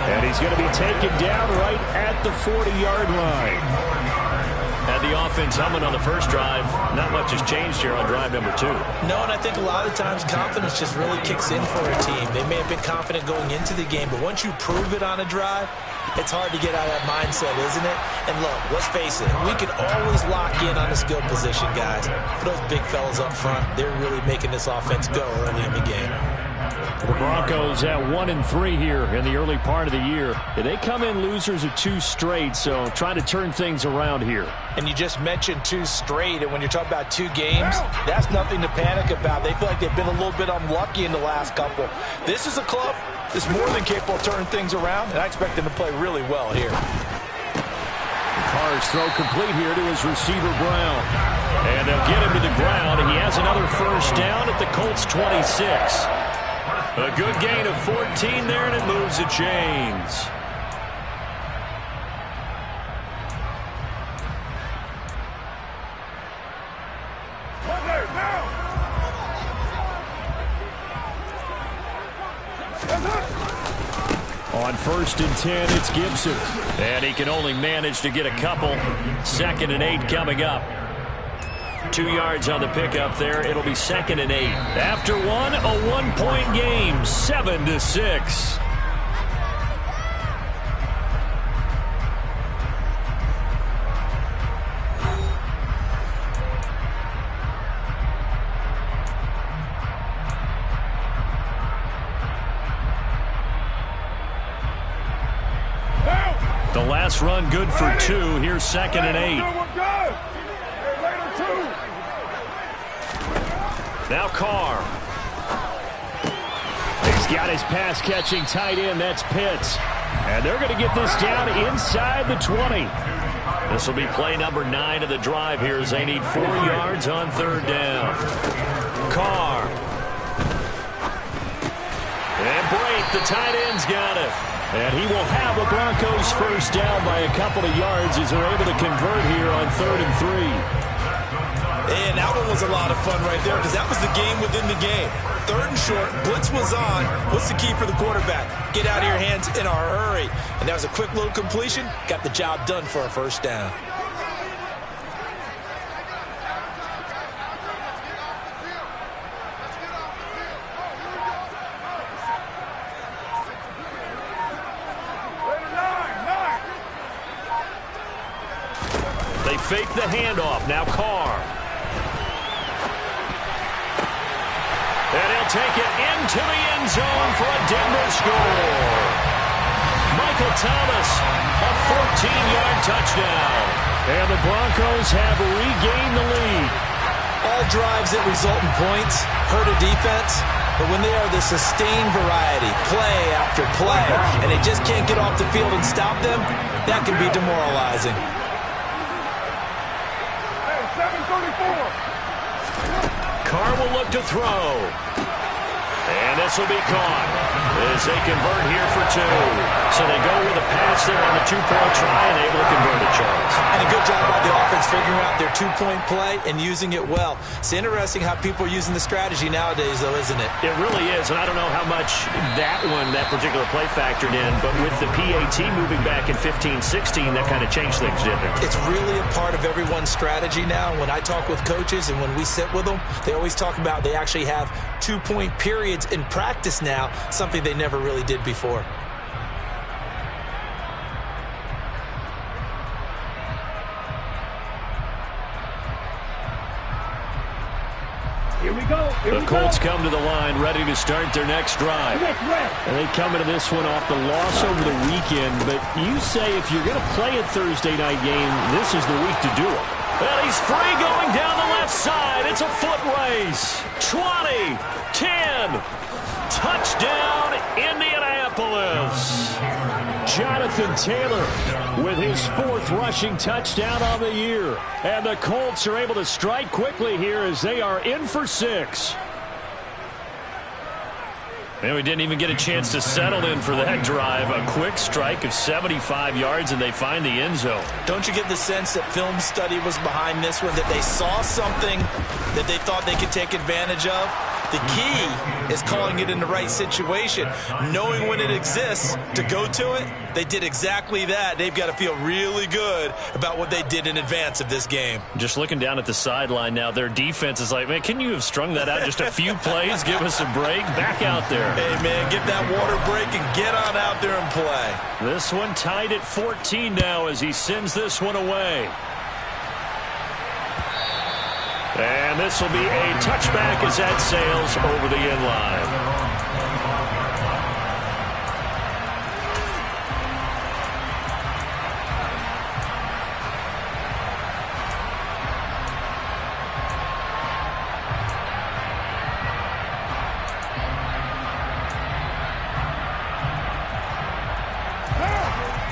And he's going to be taken down right at the 40-yard line. Had the offense humming on the first drive. Not much has changed here on drive number 2. No, and I think a lot of times confidence just really kicks in for a team. They may have been confident going into the game, but once you prove it on a drive, it's hard to get out of that mindset, isn't it? And look, let's face it, we can always lock in on the skill position, guys. For those big fellas up front, they're really making this offense go early in the game. The Broncos at 1-3 here in the early part of the year. They come in losers of 2 straight, so trying to turn things around here. And you just mentioned 2 straight, and when you're talking about 2 games, that's nothing to panic about. They feel like they've been a little bit unlucky in the last couple. This is a club that's more than capable of turning things around, and I expect them to play really well here. Carr's throw complete here to his receiver, Brown. And they'll get him to the ground, and he has another first down at the Colts 26. A good gain of 14 there, and it moves the chains. On 1st and 10, it's Gibson. And he can only manage to get a couple. 2nd and 8 coming up. 2 yards on the pickup there. It'll be 2nd and 8. After one, a 1-point game, 7-6. The last run good for 2. Here's 2nd and 8. Now Carr. He's got his pass-catching tight end. That's Pitts. And they're going to get this down inside the 20. This will be play number 9 of the drive here as they need 4 yards on 3rd down. Carr. And Brate, the tight end's got it. And he will have the Broncos first down by a couple of yards as they're able to convert here on 3rd and 3. And that one was a lot of fun right there because that was the game within the game. 3rd and short, blitz was on. What's the key for the quarterback? Get out of your hands in a hurry. And that was a quick little completion. Got the job done for a first down. They fake the handoff. Now Carr. And he'll take it into the end zone for a Denver score. Michael Thomas, a 14-yard touchdown. And the Broncos have regained the lead. All drives that result in points hurt a defense, but when they are the sustained variety, play after play, and they just can't get off the field and stop them, that can be demoralizing. Carr will look to throw. And this will be caught as they convert here for 2. So they go with a pass there on the 2-point try and able to convert it, Charles. And a good job by the offense figuring out their 2-point play and using it well. It's interesting how people are using the strategy nowadays, though, isn't it? It really is, and I don't know how much that particular play factored in, but with the PAT moving back in 15-16, that kind of changed things, didn't it? It's really a part of everyone's strategy now. When I talk with coaches and when we sit with them, they always talk about they actually have 2-point periods in practice now, something they never really did before. The Colts come to the line ready to start their next drive. And they come into this one off the loss over the weekend, but you say if you're going to play a Thursday night game, this is the week to do it. Well, he's free going down the left side. It's a foot race. 20, 10, touchdown Indianapolis. Jonathan Taylor with his 4th rushing touchdown on the year. And the Colts are able to strike quickly here as they are in for 6. And we didn't even get a chance to settle in for that drive. A quick strike of 75 yards, and they find the end zone. Don't you get the sense that film study was behind this one, that they saw something that they thought they could take advantage of? The key is calling it in the right situation, knowing when it exists to go to it. They did exactly that. They've got to feel really good about what they did in advance of this game. Just looking down at the sideline now, their defense is like, man, can you have strung that out just a few plays? Give us a break. Back out there. Hey, man, get that water break and get on out there and play. This one tied at 14 now as he sends this one away. And this will be a touchback as that sails over the end line.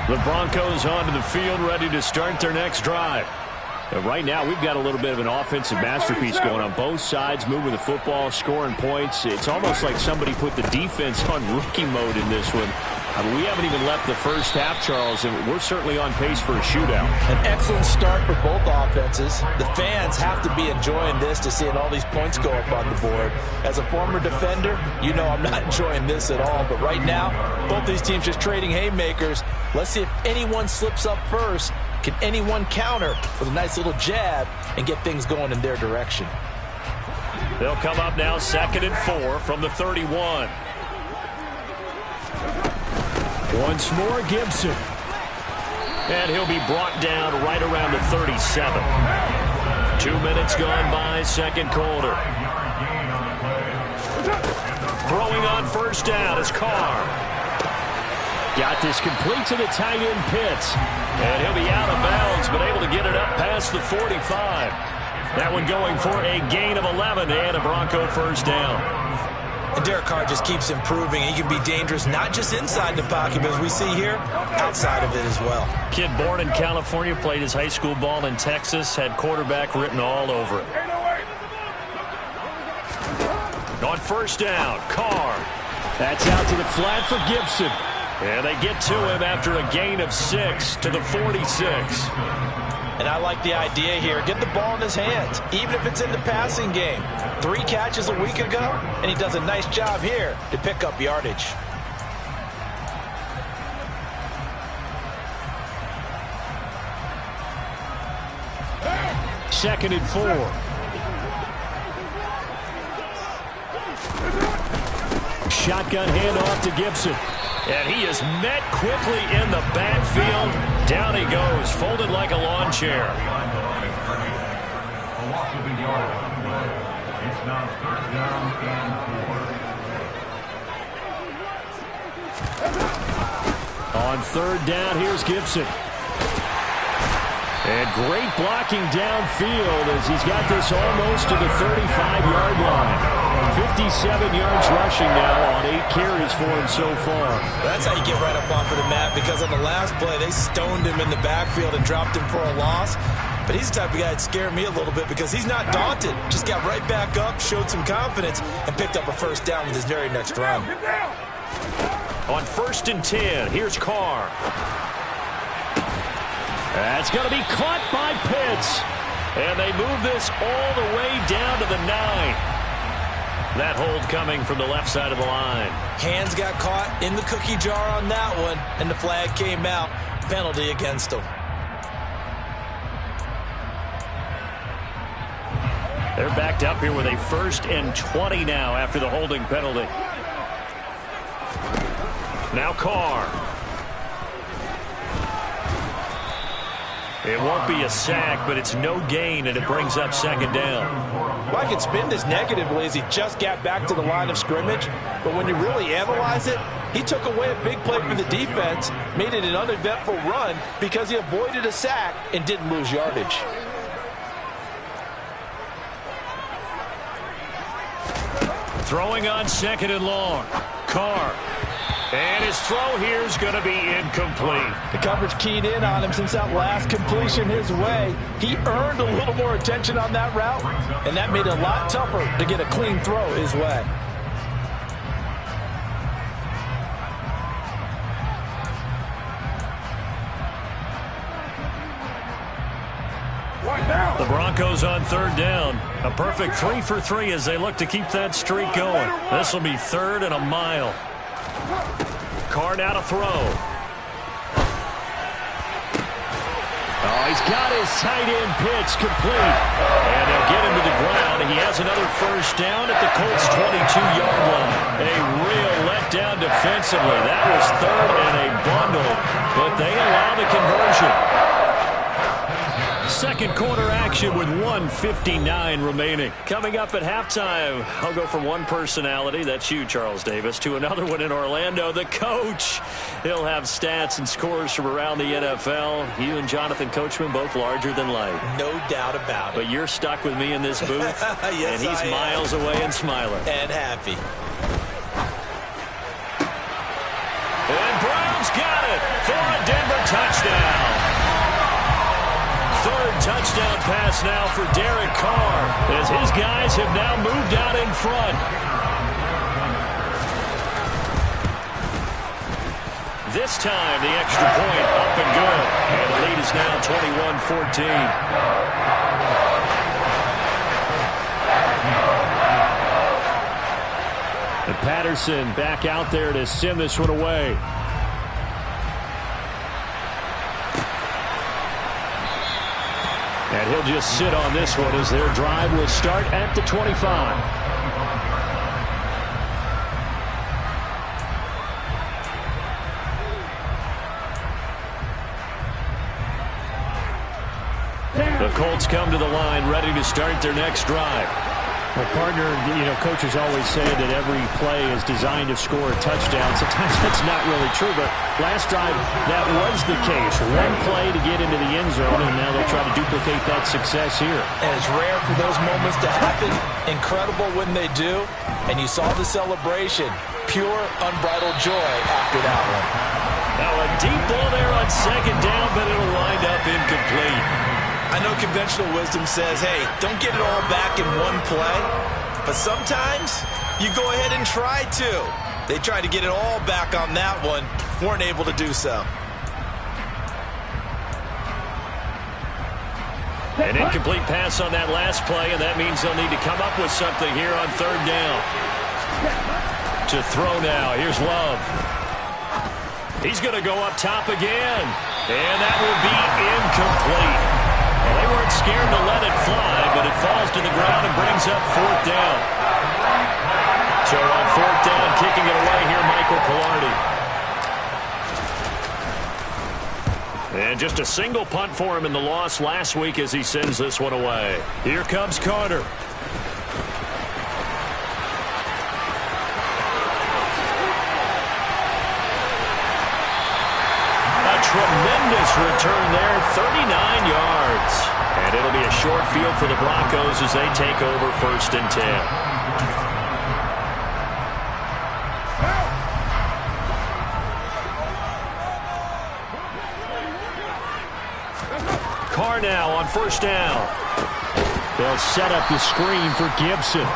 The Broncos onto the field ready to start their next drive. Right now, we've got a little bit of an offensive masterpiece going on both sides, moving the football, scoring points. It's almost like somebody put the defense on rookie mode in this one. We haven't even left the first half, Charles, and we're certainly on pace for a shootout. An excellent start for both offenses. The fans have to be enjoying this to seeing all these points go up on the board. As a former defender, you know I'm not enjoying this at all. But right now, both these teams just trading haymakers. Let's see if anyone slips up first. Can anyone counter with a nice little jab and get things going in their direction? They'll come up now 2nd and 4 from the 31. Once more, Gibson. And he'll be brought down right around the 37. 2 minutes gone by, second quarter. Throwing on first down is Carr. Got this complete to the tight end Pitts. And he'll be out of bounds, but able to get it up past the 45. That one going for a gain of 11 and a Bronco first down. And Derek Carr just keeps improving. He can be dangerous not just inside the pocket, but as we see here, outside of it as well. Kid born in California, played his high school ball in Texas, had quarterback written all over it. On first down, Carr. That's out to the flat for Gibson. And they get to him after a gain of 6 to the 46. And I like the idea here. Get the ball in his hands, even if it's in the passing game. 3 catches a week ago, and he does a nice job here to pick up yardage. Second and 4. Shotgun handoff to Gibson. And he is met quickly in the backfield. Down he goes, folded like a lawn chair. On third down, here's Gibson. And great blocking downfield as he's got this almost to the 35-yard line. 57 yards rushing now on 8 carries for him so far. That's how you get right up onto the mat, because on the last play, they stoned him in the backfield and dropped him for a loss. But he's the type of guy that scared me a little bit because he's not daunted. Just got right back up, showed some confidence, and picked up a first down with his very next run. On 1st and 10, here's Carr. That's going to be caught by Pitts. And they move this all the way down to the 9. That hold coming from the left side of the line. Hands got caught in the cookie jar on that one, and the flag came out. Penalty against him. They're backed up here with a 1st and 20 now after the holding penalty. Now Carr. It won't be a sack, but it's no gain, and it brings up 2nd down. Well, I can spin this negatively as he just got back to the line of scrimmage, but when you really analyze it, he took away a big play for the defense, made it an uneventful run because he avoided a sack and didn't lose yardage. Throwing on 2nd and long. Carr. And his throw here is going to be incomplete. The coverage keyed in on him since that last completion his way. He earned a little more attention on that route, and that made it a lot tougher to get a clean throw his way. The Broncos on 3rd down. A perfect 3 for 3 as they look to keep that streak going. This will be 3rd and a mile. Carr now to throw. Oh, he's got his tight end Pitts complete. And they'll get him to the ground. He has another first down at the Colts' 22-yard line. A real letdown defensively. That was 3rd and a bundle, but they allow the conversion. Second quarter action with 1:59 remaining. Coming up at halftime, I'll go from one personality, that's you, Charles Davis, to another one in Orlando, the coach. He'll have stats and scores from around the NFL. You and Jonathan Coachman both larger than life. No doubt about it. But you're stuck with me in this booth, yes, and he's miles away and smiling. And happy. And Brown's got it for a Denver touchdown. 3rd touchdown pass now for Derek Carr as his guys have now moved out in front. this time the extra point up and good. And the lead is now 21-14. And Patterson back out there to send this one away. And he'll just sit on this one as their drive will start at the 25. The Colts come to the line ready to start their next drive. Well, partner, coaches always say that every play is designed to score a touchdown. Sometimes that's not really true, but last drive, that was the case. One play to get into the end zone, and now they'll try to duplicate that success here. And it's rare for those moments to happen. Incredible when they do. And you saw the celebration. Pure, unbridled joy after that one. Now a deep ball there on second down, but it'll wind up incomplete. I know conventional wisdom says, hey, don't get it all back in one play. But sometimes you go ahead and try to. They tried to get it all back on that one. Weren't able to do so. An incomplete pass on that last play, and that means they'll need to come up with something here on third down. To throw now. Here's Love. He's going to go up top again. And that will be incomplete. Well, they weren't scared to let it fly, but it falls to the ground and brings up fourth down. So on fourth down, kicking it away here, Michael Pilardi. And just a single punt for him in the loss last week as he sends this one away. Here comes Carter. Tremendous return there, 39 yards. And it'll be a short field for the Broncos as they take over 1st and 10. Carr now on 1st down. They'll set up the screen for Gibson.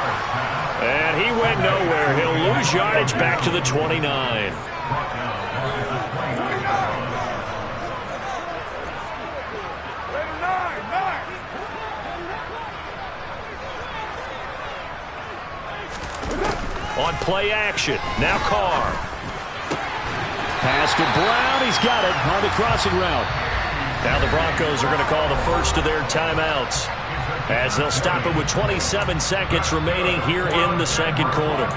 And he went nowhere. He'll lose yardage back to the 29. On play action. Now Carr. Pass to Brown. He's got it on the crossing route. Now the Broncos are going to call the first of their timeouts as they'll stop it with 27 seconds remaining here in the second quarter.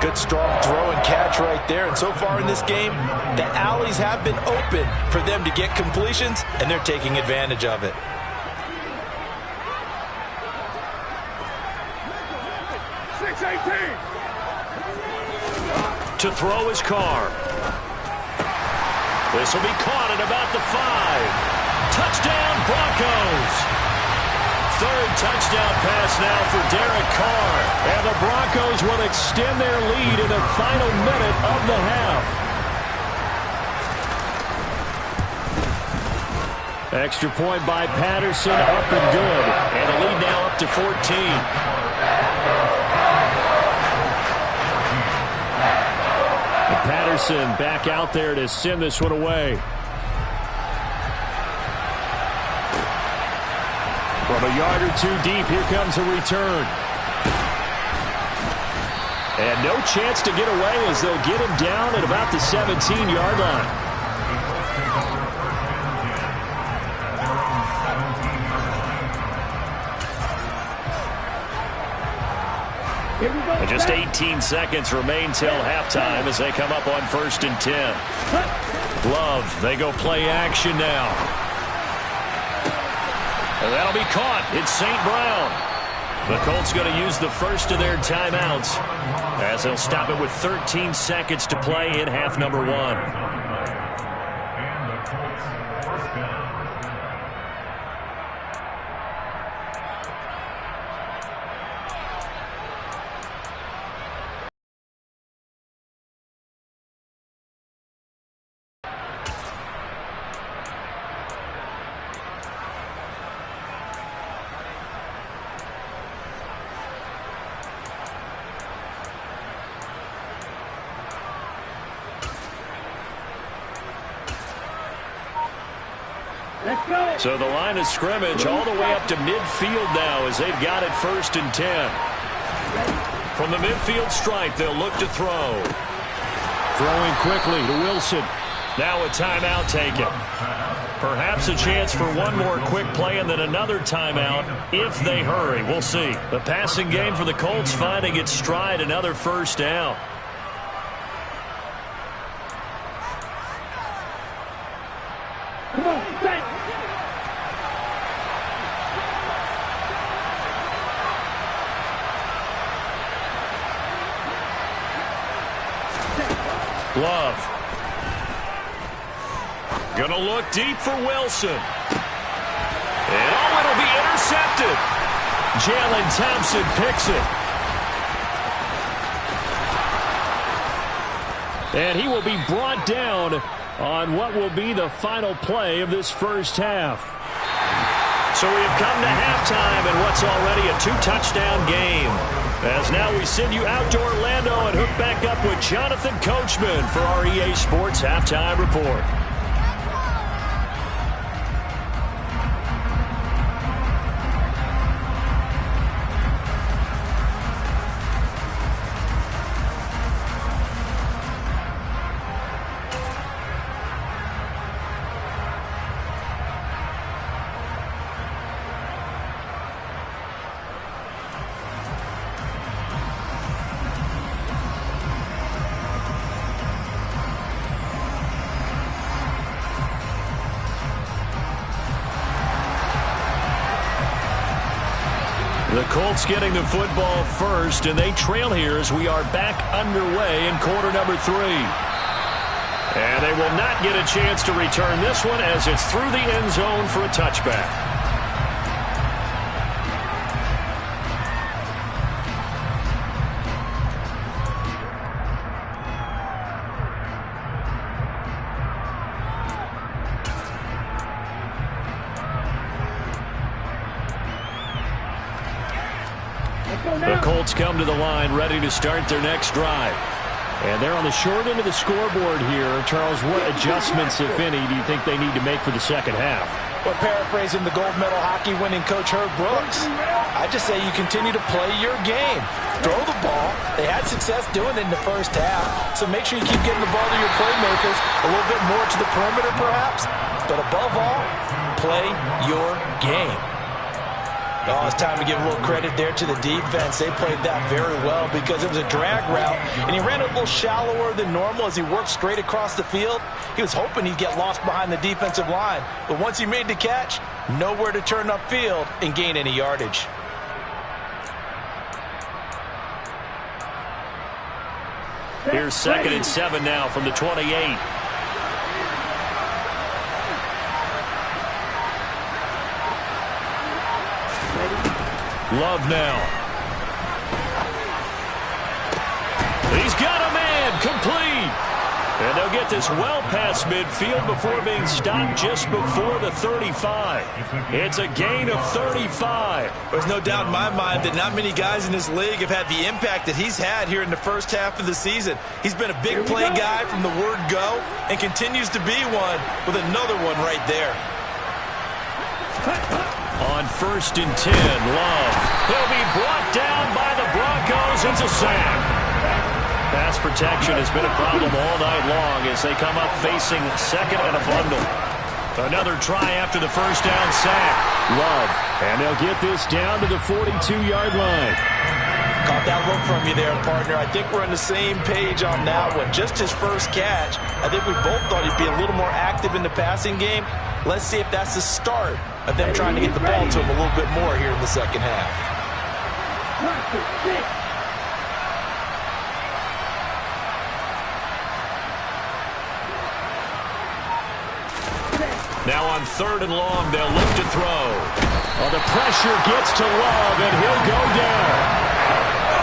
Good strong throw and catch right there. And so far in this game, the alleys have been open for them to get completions, and they're taking advantage of it. To throw his Carr. This will be caught at about the 5. Touchdown, Broncos. Third touchdown pass now for Derek Carr. And the Broncos will extend their lead in the final minute of the half. Extra point by Patterson, up and good. And the lead now up to 14. Patterson back out there to send this one away. From a yard or two deep, here comes a return. And no chance to get away as they'll get him down at about the 17-yard line. And just 18 seconds remain till halftime as they come up on 1st and 10. Love, they go play action now. And that'll be caught. It's St. Brown. The Colts going to use the first of their timeouts as they'll stop it with 13 seconds to play in half number 1. So the line of scrimmage all the way up to midfield now as they've got it 1st and 10. From the midfield stripe, they'll look to throw. Throwing quickly to Wilson. Now a timeout taken. Perhaps a chance for one more quick play and then another timeout if they hurry. We'll see. The passing game for the Colts finding its stride, another 1st down. Love. Gonna look deep for Wilson. And it'll be intercepted. Jalen Thompson picks it. And he will be brought down on what will be the final play of this first half. So we have come to halftime in what's already a 2-touchdown game. As now we send you out to Orlando and hook back up with Jonathan Coachman for our EA Sports Halftime Report. The Colts getting the football first, and they trail here as we are back underway in quarter number 3. And they will not get a chance to return this one as it's through the end zone for a touchback. The Colts come to the line ready to start their next drive. And they're on the short end of the scoreboard here. Charles, what adjustments, if any, do you think they need to make for the second half? Well, paraphrasing the gold medal hockey winning coach Herb Brooks, I just say you continue to play your game. Throw the ball. They had success doing it in the first half, so make sure you keep getting the ball to your playmakers, a little bit more to the perimeter perhaps, but above all, play your game. Oh, it's time to give a little credit there to the defense. They played that very well because it was a drag route, and he ran it a little shallower than normal as he worked straight across the field. He was hoping he'd get lost behind the defensive line, but once he made the catch, nowhere to turn upfield and gain any yardage. Here's 2nd and 7 now from the 28. Love now. He's got a man, complete. And they'll get this well past midfield before being stopped just before the 35. It's a gain of 35. There's no doubt in my mind that not many guys in this league have had the impact that he's had here in the first half of the season. He's been a big play guy from the word go and continues to be one with another one right there. On 1st and 10, Love. He'll be brought down by the Broncos. It's a sack. Pass protection has been a problem all night long as they come up facing 2nd and a bundle. Another try after the first down sack. Love. And they'll get this down to the 42-yard line. Caught that look from you there, partner. I think we're on the same page on that one. Just his first catch. I think we both thought he'd be a little more active in the passing game. Let's see if that's the start of them trying to get the ball to him a little bit more here in the second half. Now on 3rd and long, they'll look to throw. Oh, the pressure gets to Love, and he'll go down.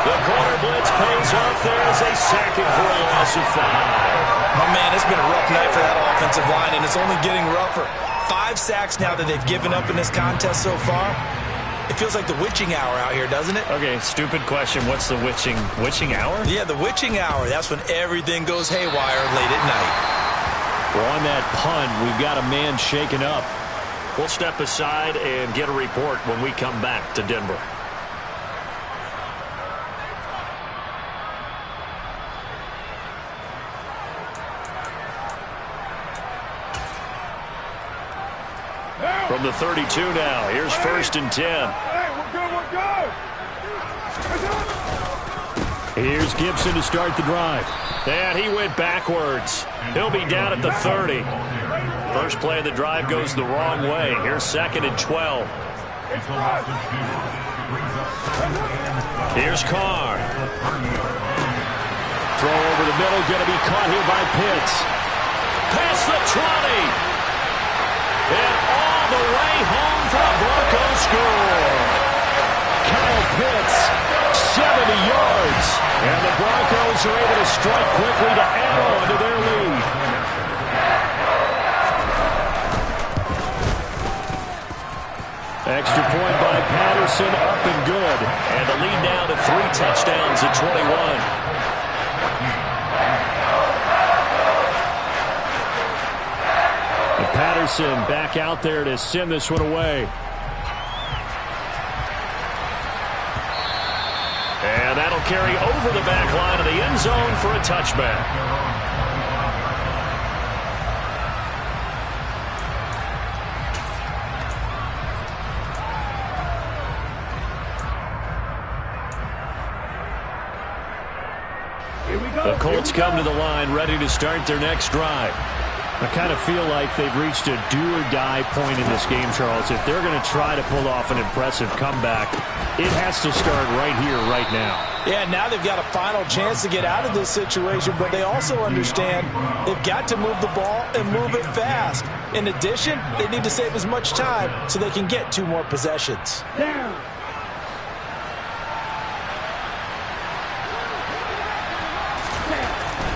The corner blitz pays off there as they sack him for a loss of 5. Oh, man, it's been a rough night for that offensive line, and it's only getting rougher. 5 sacks now that they've given up in this contest so far. It feels like the witching hour out here, doesn't it? Okay, stupid question. What's the witching hour? Yeah, the witching hour. That's when everything goes haywire late at night. Well, on that punt, we've got a man shaken up. We'll step aside and get a report when we come back to Denver. From the 32 now, here's 1st and 10. Hey, we're good. Here's Gibson to start the drive. And he went backwards. He'll be down at the 30. First play of the drive goes the wrong way. Here's 2nd and 12. Here's Carr. Throw over the middle, going to be caught here by Pitts. Past the 20. And all the way home for a Broncos score. Kyle Pitts, 70 yards. And the Broncos are able to strike quickly to add on to their lead. Extra point by Patterson, up and good. And the lead now to 3 touchdowns at 21. Patterson back out there to send this one away. And that'll carry over the back line of the end zone for a touchback. The Colts come to the line ready to start their next drive. I kind of feel like they've reached a do-or-die point in this game, Charles. If they're going to try to pull off an impressive comeback, it has to start right here, right now. Yeah, now they've got a final chance to get out of this situation, but they also understand they've got to move the ball and move it fast. In addition, they need to save as much time so they can get 2 more possessions. Down.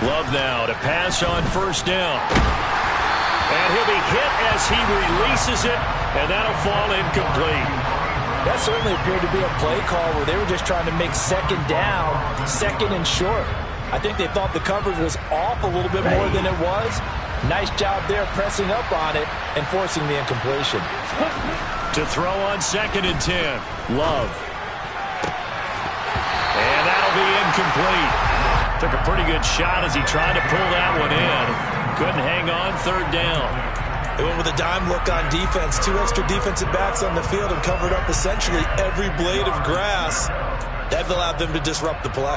Love now to pass on 1st down. And he'll be hit as he releases it, and that'll fall incomplete. That certainly appeared to be a play call where they were just trying to make 2nd down, 2nd and short. I think they thought the coverage was off a little bit more than it was. Nice job there pressing up on it and forcing the incompletion. To throw on 2nd and 10. Love. And that'll be incomplete. Took a pretty good shot as he tried to pull that one in. Couldn't hang on 3rd down. They went with a dime look on defense. 2 extra defensive backs on the field and covered up essentially every blade of grass. That allowed them to disrupt the play.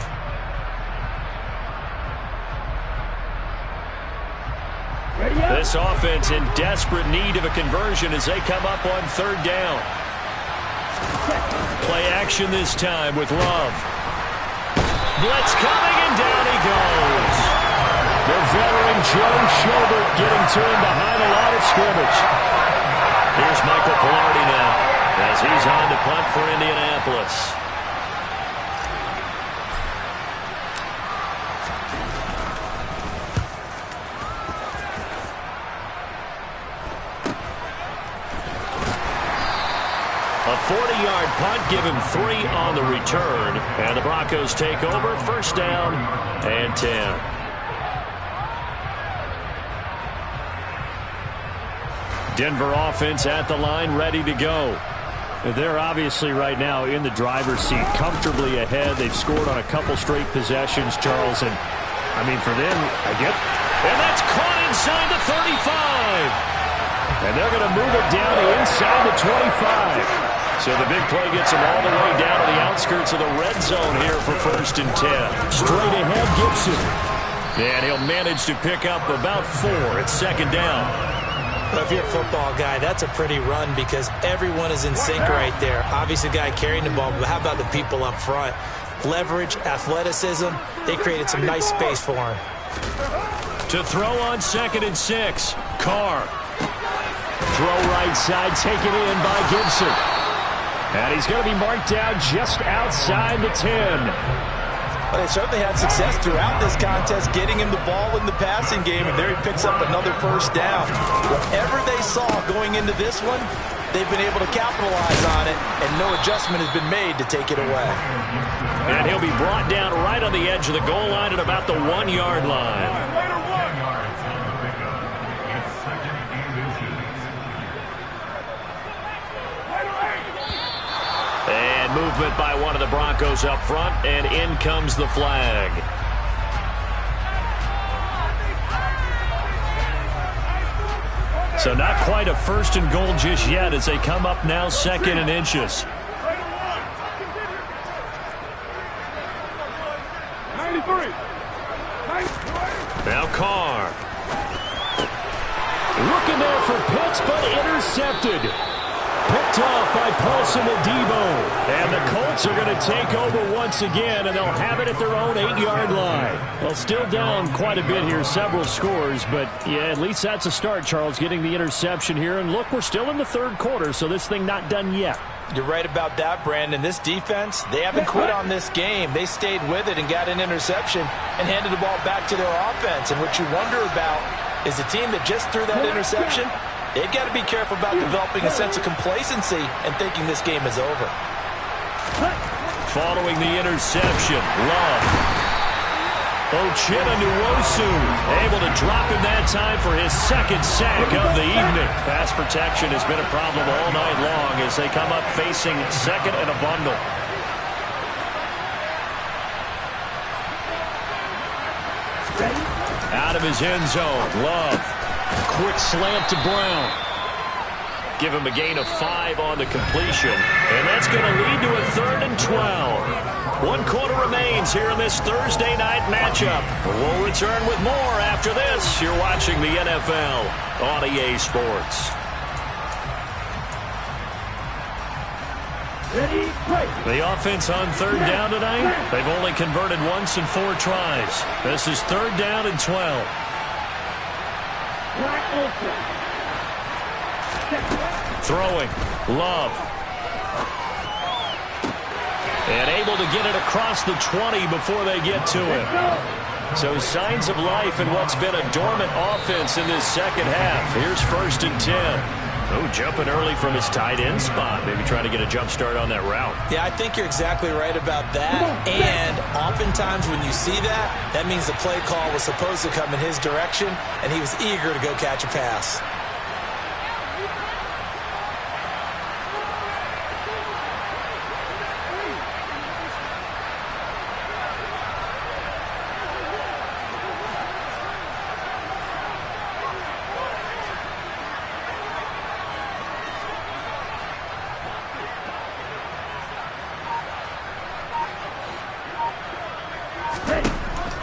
This offense in desperate need of a conversion as they come up on 3rd down. Play action this time with Love. Blitz coming, and down he goes. The veteran Joe Schobert getting to him behind the line of scrimmage. Here's Michael Pilardi now as he's on to punt for Indianapolis. A 40-yard punt, give him 3 on the return. And the Broncos take over, 1st down and 10. Denver offense at the line, ready to go. They're obviously right now in the driver's seat, comfortably ahead. They've scored on a couple straight possessions, Charles. And, I mean, for them, I get... And that's caught inside the 35. And they're going to move it down to inside the 25. So the big play gets him all the way down to the outskirts of the red zone here for 1st and 10. Straight ahead, Gibson. And he'll manage to pick up about 4 at 2nd down. Well, if you're a football guy, that's a pretty run because everyone is in sync right there. Obviously, the guy carrying the ball, but how about the people up front? Leverage, athleticism, they created some nice space for him. To throw on 2nd and 6, Carr. Throw right side, taken in by Gibson. And he's going to be marked down just outside the 10. Well, they certainly had success throughout this contest, getting him the ball in the passing game, and there he picks up another 1st down. Whatever they saw going into this one, they've been able to capitalize on it, and no adjustment has been made to take it away. And he'll be brought down right on the edge of the goal line at about the 1-yard line. And movement by one of the Broncos up front, and in comes the flag. So not quite a first and goal just yet as they come up now 2nd and inches. 93. Now Carr. Looking there for Pitts, but intercepted. Picked off by Paulson Adebo. And the Colts are going to take over once again, and they'll have it at their own 8-yard line. Well, still down quite a bit here, several scores, but yeah, at least that's a start, Charles, getting the interception here. And look, we're still in the 3rd quarter, so this thing not done yet. You're right about that, Brandon. This defense, they haven't quit on this game. They stayed with it and got an interception and handed the ball back to their offense. And what you wonder about is the team that just threw that interception, they've got to be careful about developing a sense of complacency and thinking this game is over. Following the interception, Love. Ochena Nwosu able to drop him that time for his 2nd sack of the evening. Pass protection has been a problem all night long as they come up facing 2nd and a bundle. Out of his end zone, Love. Quick slant to Brown. Give him a gain of 5 on the completion. And that's going to lead to a 3rd and 12. 1 quarter remains here in this Thursday night matchup. We'll return with more after this. You're watching the NFL on EA Sports. The offense on 3rd down tonight, they've only converted once in 4 tries. This is 3rd down and 12. Throwing, Love. And able to get it across the 20 before they get to it. So signs of life in what's been a dormant offense in this 2nd half. Here's 1st and 10. Oh, jumping early from his tight end spot. Maybe trying to get a jump start on that route. Yeah, I think you're exactly right about that. And oftentimes when you see that, that means the play call was supposed to come in his direction, and he was eager to go catch a pass.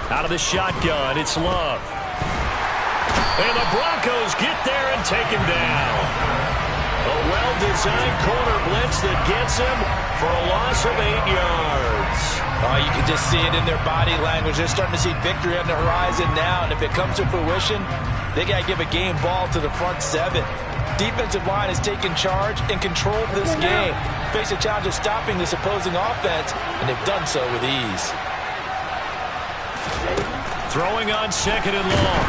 Out of the shotgun, it's Love. And the Broncos get there and take him down. A well-designed corner blitz that gets him for a loss of 8 yards. Oh, you can just see it in their body language. They're starting to see victory on the horizon now, and if it comes to fruition, they got to give a game ball to the front 7. Defensive line has taken charge and controlled this game. Face a challenge of stopping this opposing offense, and they've done so with ease. Throwing on 2nd and long.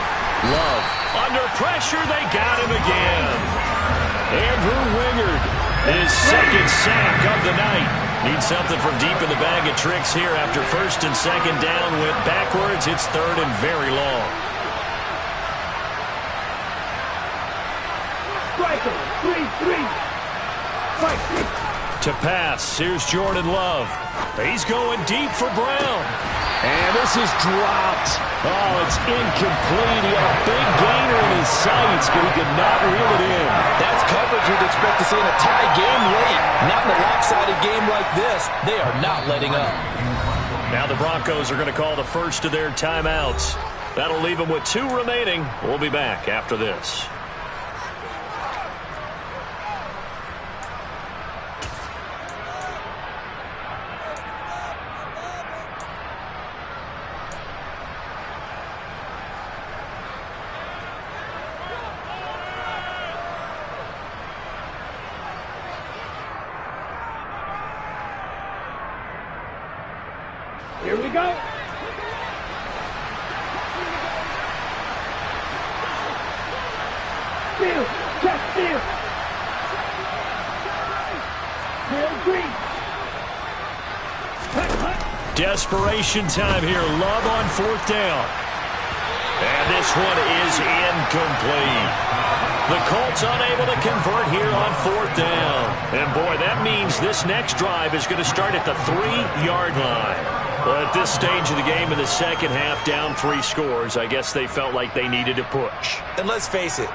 Love. Under pressure, they got him again. Andrew Wingard, his 2nd sack of the night. Needs something from deep in the bag of tricks here after 1st and 2nd down. Went backwards. It's 3rd and very long. Striker, 3-3. To pass, here's Jordan Love. He's going deep for Brown. And this is dropped. Oh, it's incomplete. He had a big gainer in his sights, but he could not reel it in. That's coverage you'd expect to see in a tie game late. Not in a lopsided game like this. They are not letting up. Now the Broncos are going to call the first of their timeouts. That'll leave them with 2 remaining. We'll be back after this. Here we go. Steal, check, steal. Green. Desperation time here. Love on 4th down. And this one is incomplete. The Colts unable to convert here on 4th down. And, boy, that means this next drive is going to start at the 3-yard line. Well, at this stage of the game in the second half, down 3 scores, I guess they felt like they needed to push. And let's face it,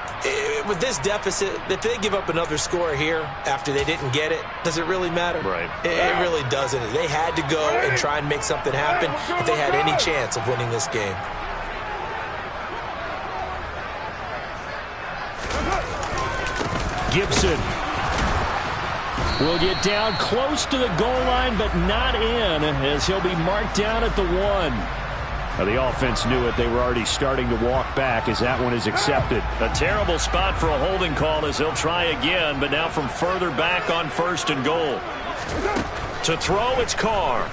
with this deficit, if they give up another score here after they didn't get it, does it really matter? Right. It really doesn't. They had to go and try and make something happen if they had any chance of winning this game. Gibson will get down close to the goal line, but not in, as he'll be marked down at the 1. Now, the offense knew it. They were already starting to walk back as that one is accepted. A terrible spot for a holding call as he'll try again, but now from further back on 1st and goal. To throw, it's Carr.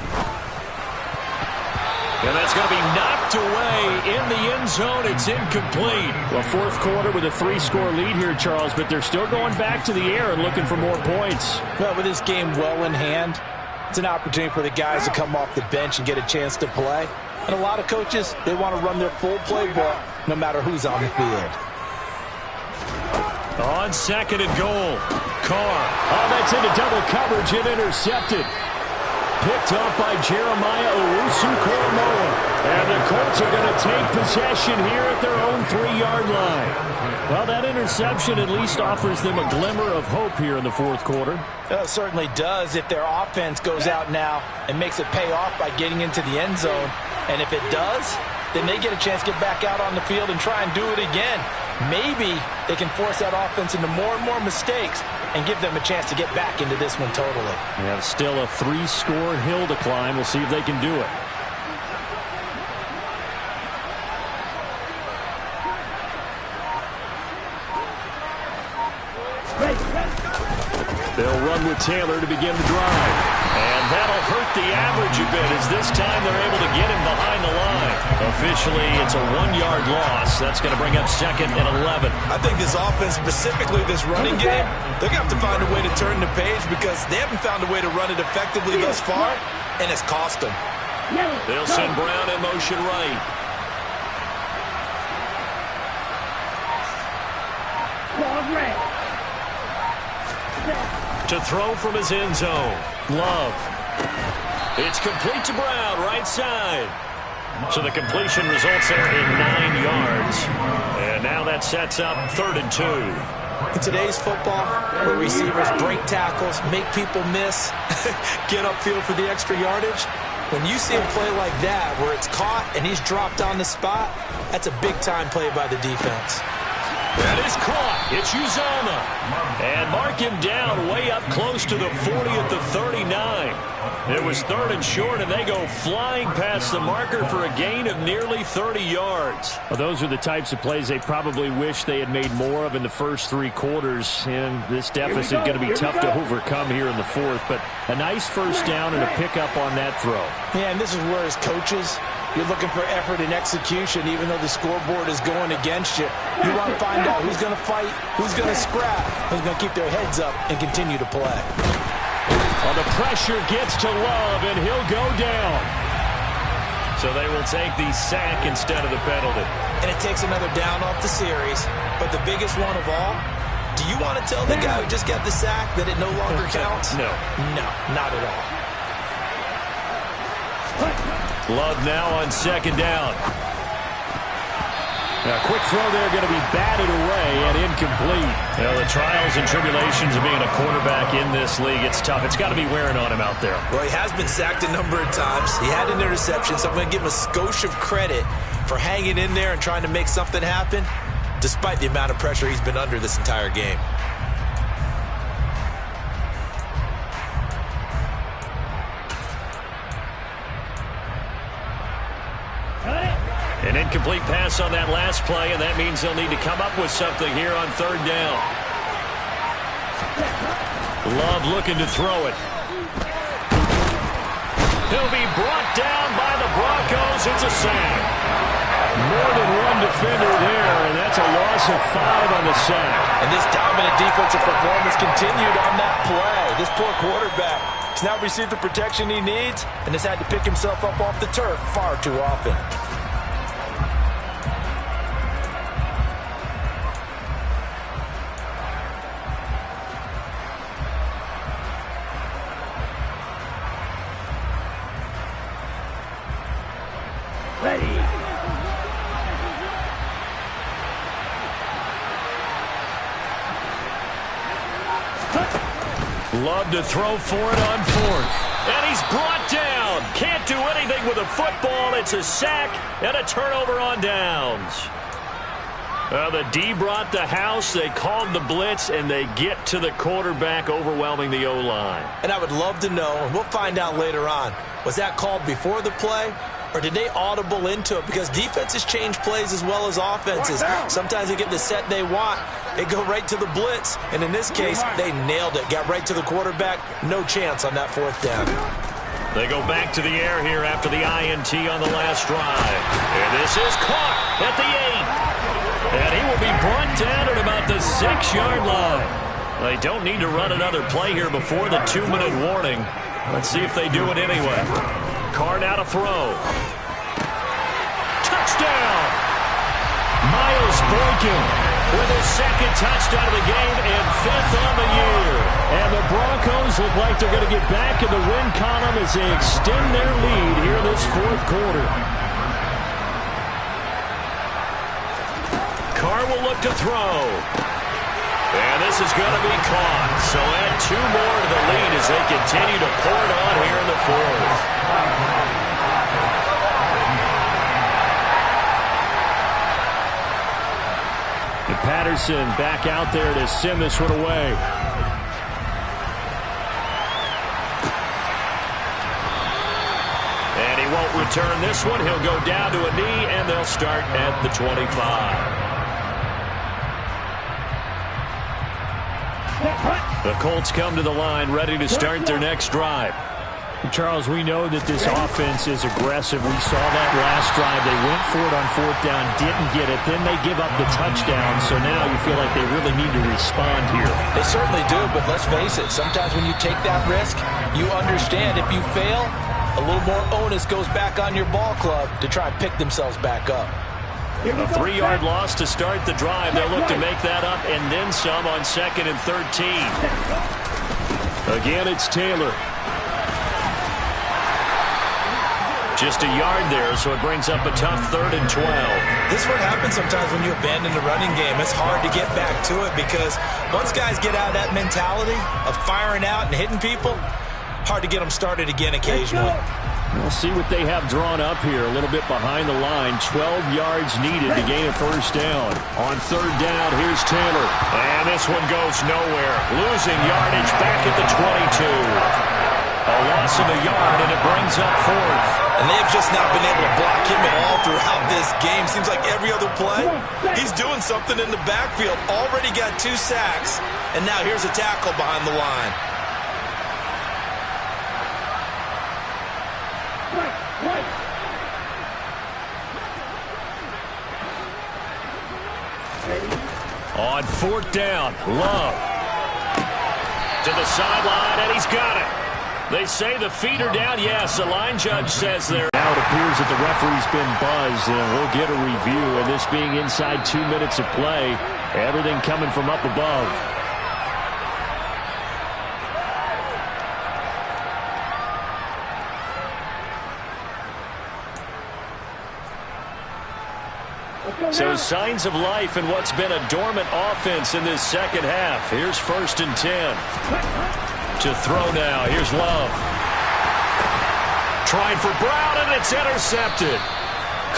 And that's going to be knocked away in the end zone. It's incomplete. Well, 4th quarter with a 3-score lead here, Charles, but they're still going back to the air and looking for more points. Well, with this game well in hand, it's an opportunity for the guys to come off the bench and get a chance to play. And a lot of coaches, they want to run their full playbook no matter who's on the field. On 2nd and goal, Carr. Oh, that's into double coverage and intercepted. Picked up by Jeremiah Owusu-Koramoah. And the Colts are going to take possession here at their own 3-yard line. Well, that interception at least offers them a glimmer of hope here in the 4th quarter. It certainly does if their offense goes out now and makes it pay off by getting into the end zone. And if it does, then they get a chance to get back out on the field and try and do it again. Maybe they can force that offense into more and more mistakes and give them a chance to get back into this one totally. They have still a 3-score hill to climb. We'll see if they can do it. They'll run with Taylor to begin the drive. And that'll hurt the average a bit as this time they're able to get him behind the line. Officially, it's a 1-yard loss. That's going to bring up 2nd and 11. I think this offense, specifically this running game, they're going to have to find a way to turn the page because they haven't found a way to run it effectively thus far, and it's cost them. They'll send Brown in motion right. To throw from his end zone, Love. It's complete to Brown, right side. So the completion results there in 9 yards. And now that sets up 3rd and 2. In today's football, where receivers break tackles, make people miss, get upfield for the extra yardage, when you see him play like that, where it's caught and he's dropped on the spot, that's a big-time play by the defense. That is caught. It's Uzomah. And mark him down way up close to the 40 at the 39. It was 3rd and short, and they go flying past the marker for a gain of nearly 30 yards. Well, those are the types of plays they probably wish they had made more of in the first 3 quarters. And this deficit going to be tough to overcome here in the 4th. But a nice first down and a pickup on that throw. Yeah, and this is where as coaches, you're looking for effort and execution, even though the scoreboard is going against you. You want to find out who's going to fight, who's going to scrap, who's going to keep their heads up and continue to play. Well, the pressure gets to Love, and he'll go down. So they will take the sack instead of the penalty. And it takes another down off the series. But the biggest one of all, do you want to tell the guy who just got the sack that it no longer counts? No. No, not at all. Love now on 2nd down. A quick throw there going to be batted away and incomplete. You know, the trials and tribulations of being a quarterback in this league, it's tough. It's got to be wearing on him out there. Well, he has been sacked a number of times. He had an interception, so I'm going to give him a skosh of credit for hanging in there and trying to make something happen, despite the amount of pressure he's been under this entire game. An incomplete pass on that last play, and that means they'll need to come up with something here on 3rd down. Love looking to throw it. He'll be brought down by the Broncos. It's a sack. More than one defender there, and that's a loss of 5 on the sack. And this dominant defensive performance continued on that play. This poor quarterback has now received the protection he needs and has had to pick himself up off the turf far too often. Ready. Love to throw for it on fourth. And he's brought down. Can't do anything with a football. It's a sack and a turnover on downs. The D brought the house. They called the blitz, and they get to the quarterback, overwhelming the O-line. And I would love to know, and we'll find out later on, was that called before the play, or did they audible into it? Because defenses change plays as well as offenses. Sometimes they get the set they want. They go right to the blitz, and in this case, they nailed it. Got right to the quarterback. No chance on that fourth down. They go back to the air here after the INT on the last drive. And this is caught at the 8. And he will be brought down at about the 6-yard line. They don't need to run another play here before the 2-minute warning. Let's see if they do it anyway. Carr now to throw. Touchdown! Miles Boykin with his second touchdown of the game and 5th on the year. And the Broncos look like they're going to get back in the win column as they extend their lead here in this fourth quarter. Carr will look to throw. And this is going to be caught. So add 2 more to the lead as they continue to pour it on here in the fourth. And Patterson back out there to send this one away. And he won't return this one. He'll go down to a knee, and they'll start at the 25. The Colts come to the line, ready to start their next drive. Charles, we know that this offense is aggressive. We saw that last drive. They went for it on fourth down, didn't get it. Then they give up the touchdown. So now you feel like they really need to respond here. They certainly do, but let's face it. Sometimes when you take that risk, you understand if you fail, a little more onus goes back on your ball club to try and pick themselves back up. A 3-yard loss to start the drive. They'll look to make that up and then some on 2nd and 13. Again, it's Taylor. Just a yard there, so it brings up a tough 3rd and 12. This is what happens sometimes when you abandon the running game. It's hard to get back to it because once guys get out of that mentality of firing out and hitting people, hard to get them started again occasionally. We'll see what they have drawn up here. A little bit behind the line. 12 yards needed to gain a first down. On 3rd down, here's Taylor. And this one goes nowhere. Losing yardage back at the 22. A loss of a yard, and it brings up 4th. And they've just not been able to block him at all throughout this game. Seems like every other play, he's doing something in the backfield. Already got 2 sacks, and now here's a tackle behind the line. On 4th down, Love. To the sideline, and he's got it. They say the feet are down. Yes, the line judge says they're. Now it appears that the referee's been buzzed, and we'll get a review. And this being inside 2 minutes of play, everything coming from up above. So signs of life in what's been a dormant offense in this second half. Here's 1st and 10. To throw now. Here's Love. Trying for Brown, and it's intercepted.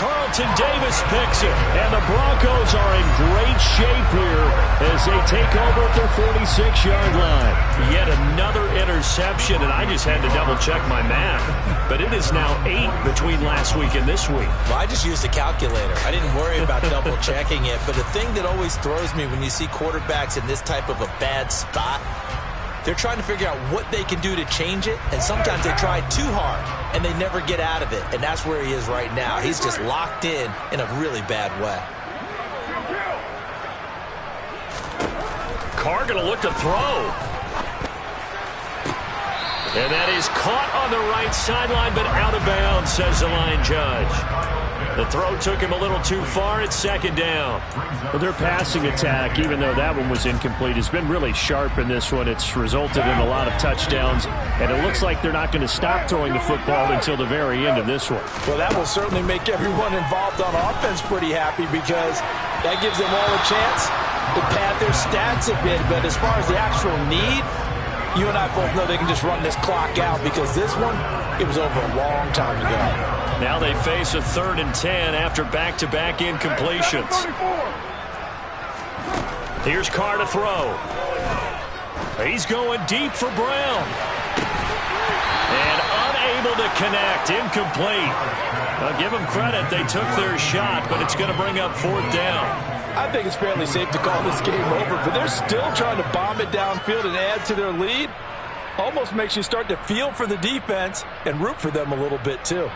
Carlton Davis picks it, and the Broncos are in great shape here as they take over at their 46-yard line. Yet another interception, and I just had to double-check my math. But it is now 8 between last week and this week. Well, I just used a calculator. I didn't worry about double-checking it. But the thing that always throws me when you see quarterbacks in this type of a bad spot, they're trying to figure out what they can do to change it, and sometimes they try too hard, and they never get out of it, and that's where he is right now. He's just locked in a really bad way. Carr going to look to throw. And that is caught on the right sideline, but out of bounds, says the line judge. The throw took him a little too far. It's second down. Well, their passing attack, even though that one was incomplete, has been really sharp in this one. It's resulted in a lot of touchdowns, and it looks like they're not going to stop throwing the football until the very end of this one. Well, that will certainly make everyone involved on offense pretty happy because that gives them all a chance to pad their stats a bit. But as far as the actual need, you and I both know they can just run this clock out because this one, it was over a long time ago. Now they face a 3rd and 10 after back-to-back incompletions. Here's Carr to throw. He's going deep for Brown. And unable to connect. Incomplete. I'll give them credit. They took their shot, but it's going to bring up 4th down. I think it's fairly safe to call this game over, but they're still trying to bomb it downfield and add to their lead. Almost makes you start to feel for the defense and root for them a little bit, too.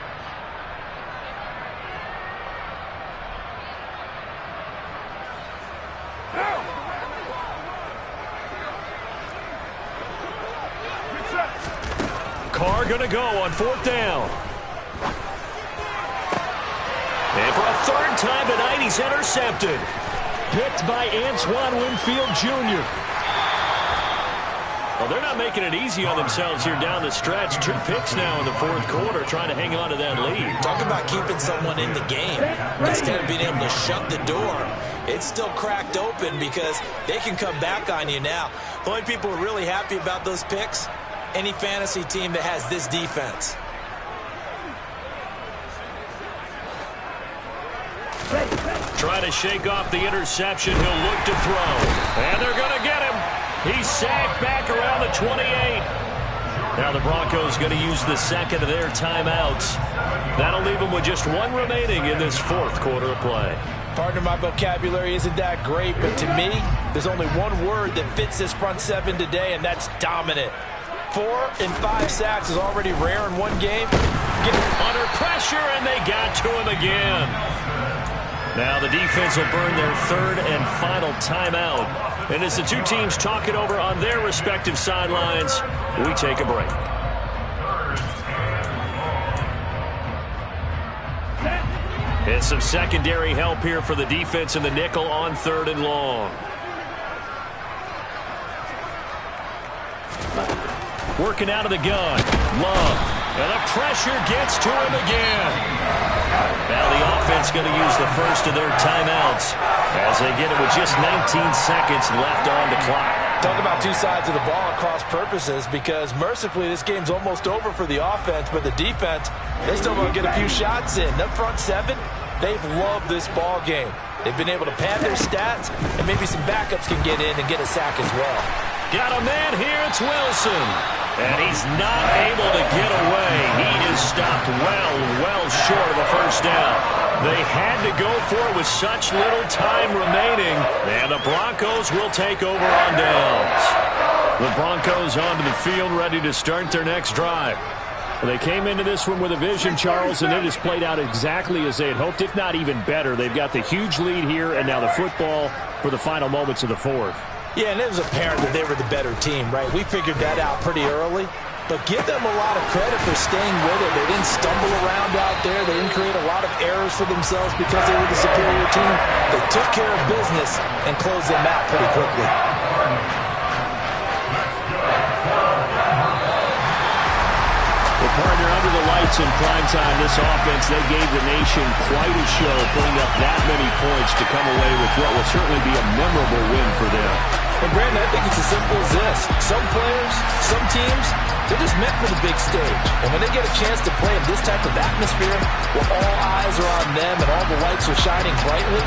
Carr going to go on 4th down. And for a 3rd time tonight, he's intercepted. Picked by Antoine Winfield Jr. Well, they're not making it easy on themselves here down the stretch. 2 picks now in the 4th quarter, trying to hang on to that lead. Talk about keeping someone in the game. Instead of being able to shut the door, it's still cracked open because they can come back on you now. The only people who are really happy about those picks, any fantasy team that has this defense. Trying to shake off the interception. He'll look to throw. And they're going to get him. He's sacked back around the 28. Now the Broncos going to use the 2nd of their timeouts. That'll leave them with just 1 remaining in this 4th quarter of play. Pardon my vocabulary isn't that great, but to me, there's only one word that fits this front 7 today, and that's dominant. 4 and 5 sacks is already rare in one game. Get under pressure, and they got to him again. Now the defense will burn their 3rd and final timeout. And as the 2 teams talk it over on their respective sidelines, we take a break. And some secondary help here for the defense in the nickel on 3rd and long. Working out of the gun. Love. And the pressure gets to him again. Now the offense going to use the 1st of their timeouts as they get it with just 19 seconds left on the clock. Talk about 2 sides of the ball at cross purposes because mercifully this game's almost over for the offense, but the defense, they still going to get a few shots in. That front 7, they've loved this ball game. They've been able to pad their stats, and maybe some backups can get in and get a sack as well. Got a man here, it's Wilson. And he's not able to get away. He is stopped well short of the 1st down. They had to go for it with such little time remaining. And the Broncos will take over on downs. The Broncos onto the field ready to start their next drive. They came into this one with a vision, Charles, and it has played out exactly as they had hoped, if not even better. They've got the huge lead here and now the football for the final moments of the 4th. Yeah, and it was apparent that they were the better team, right? We figured that out pretty early. But give them a lot of credit for staying with it. They didn't stumble around out there. They didn't create a lot of errors for themselves because they were the superior team. They took care of business and closed them out pretty quickly. Partner, under the lights in primetime, this offense, they gave the nation quite a show, putting up that many points to come away with what will certainly be a memorable win for them. And Brandon, I think it's as simple as this. Some players, some teams, they're just meant for the big stage. And when they get a chance to play in this type of atmosphere, where all eyes are on them and all the lights are shining brightly,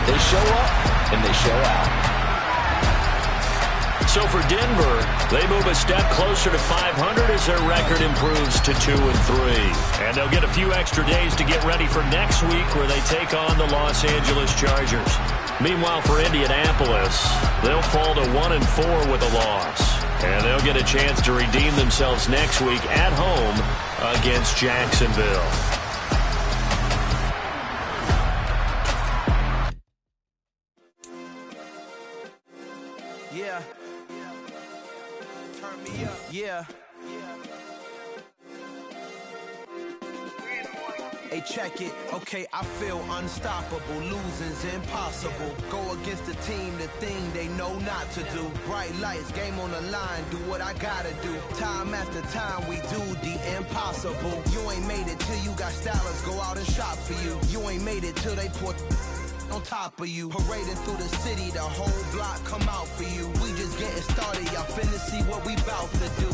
they show up and they show out. So for Denver, they move a step closer to 500 as their record improves to 2-3. And they'll get a few extra days to get ready for next week where they take on the Los Angeles Chargers. Meanwhile, for Indianapolis, they'll fall to 1-4 with a loss. And they'll get a chance to redeem themselves next week at home against Jacksonville. Yeah. Turn me up. Yeah. Hey, check it. Okay, I feel unstoppable. Losing's impossible. Go against the team, the thing they know not to do. Bright lights, game on the line, do what I gotta do. Time after time, we do the impossible. You ain't made it till you got stylers go out and shop for you. You ain't made it till they put on top of you. Parading through the city, the whole block come out for you. We just getting started, y'all finna see what we bout to do.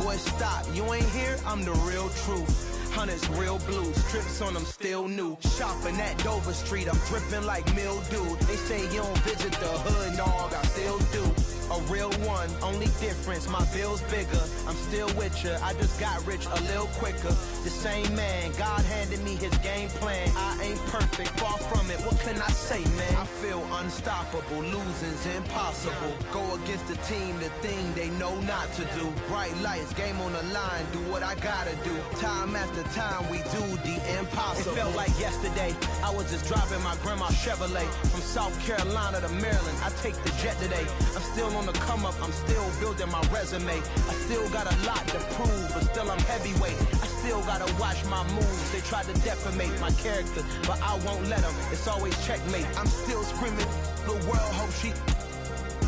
Boy, stop, you ain't here, I'm the real truth. Hunters, real blues, strips on them still new. Shopping at Dover Street, I'm dripping like mildew. They say you don't visit the hood, dog, I still do. A real one, only difference, my bill's bigger. I'm still with ya, I just got rich a little quicker. The same man, God handed me his game plan. I ain't perfect, far from it, what can I say, man? I feel unstoppable, losing's impossible. Go against the team, the thing they know not to do. Bright lights, game on the line, do what I gotta do. Time after time, we do the impossible. It felt like yesterday, I was just driving my grandma's Chevrolet. From South Carolina to Maryland, I take the jet today. I'm still on the come up, I'm still building my resume. I still got a lot to prove, but still I'm heavyweight. I still gotta watch my moves. They tried to defamate my character, but I won't let them. It's always checkmate. I'm still screaming, the world hope she.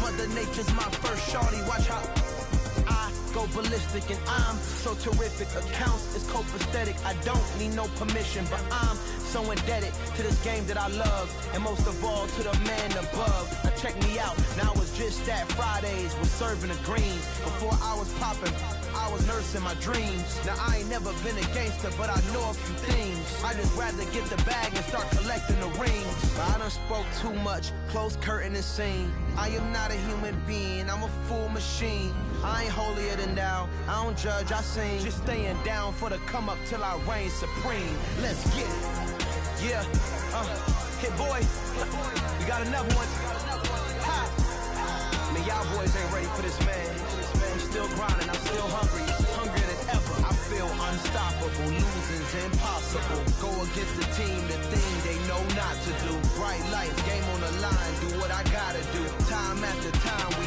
Mother Nature's my first shorty, watch how I go ballistic and I'm so terrific. Accounts is copacetic, I don't need no permission, but I'm so indebted to this game that I love, and most of all to the man above. Now check me out, now it's just that Fridays was serving the greens. Before I was popping, I was nursing my dreams. Now I ain't never been a gangster, but I know a few things. I just rather get the bag and start collecting the rings. But I done spoke too much, close curtain and scene. I am not a human being, I'm a full machine. I ain't holier than thou, I don't judge, I sing. Just staying down for the come up till I reign supreme. Let's get it. Yeah, hit boy, we got another one. Ha! Man, y'all boys ain't ready for this, man. I'm still grinding, I'm still hungry, hungrier than ever. I feel unstoppable, losing's impossible. Go against the team, the thing they know not to do. Bright lights, game on the line, do what I gotta do. Time after time, we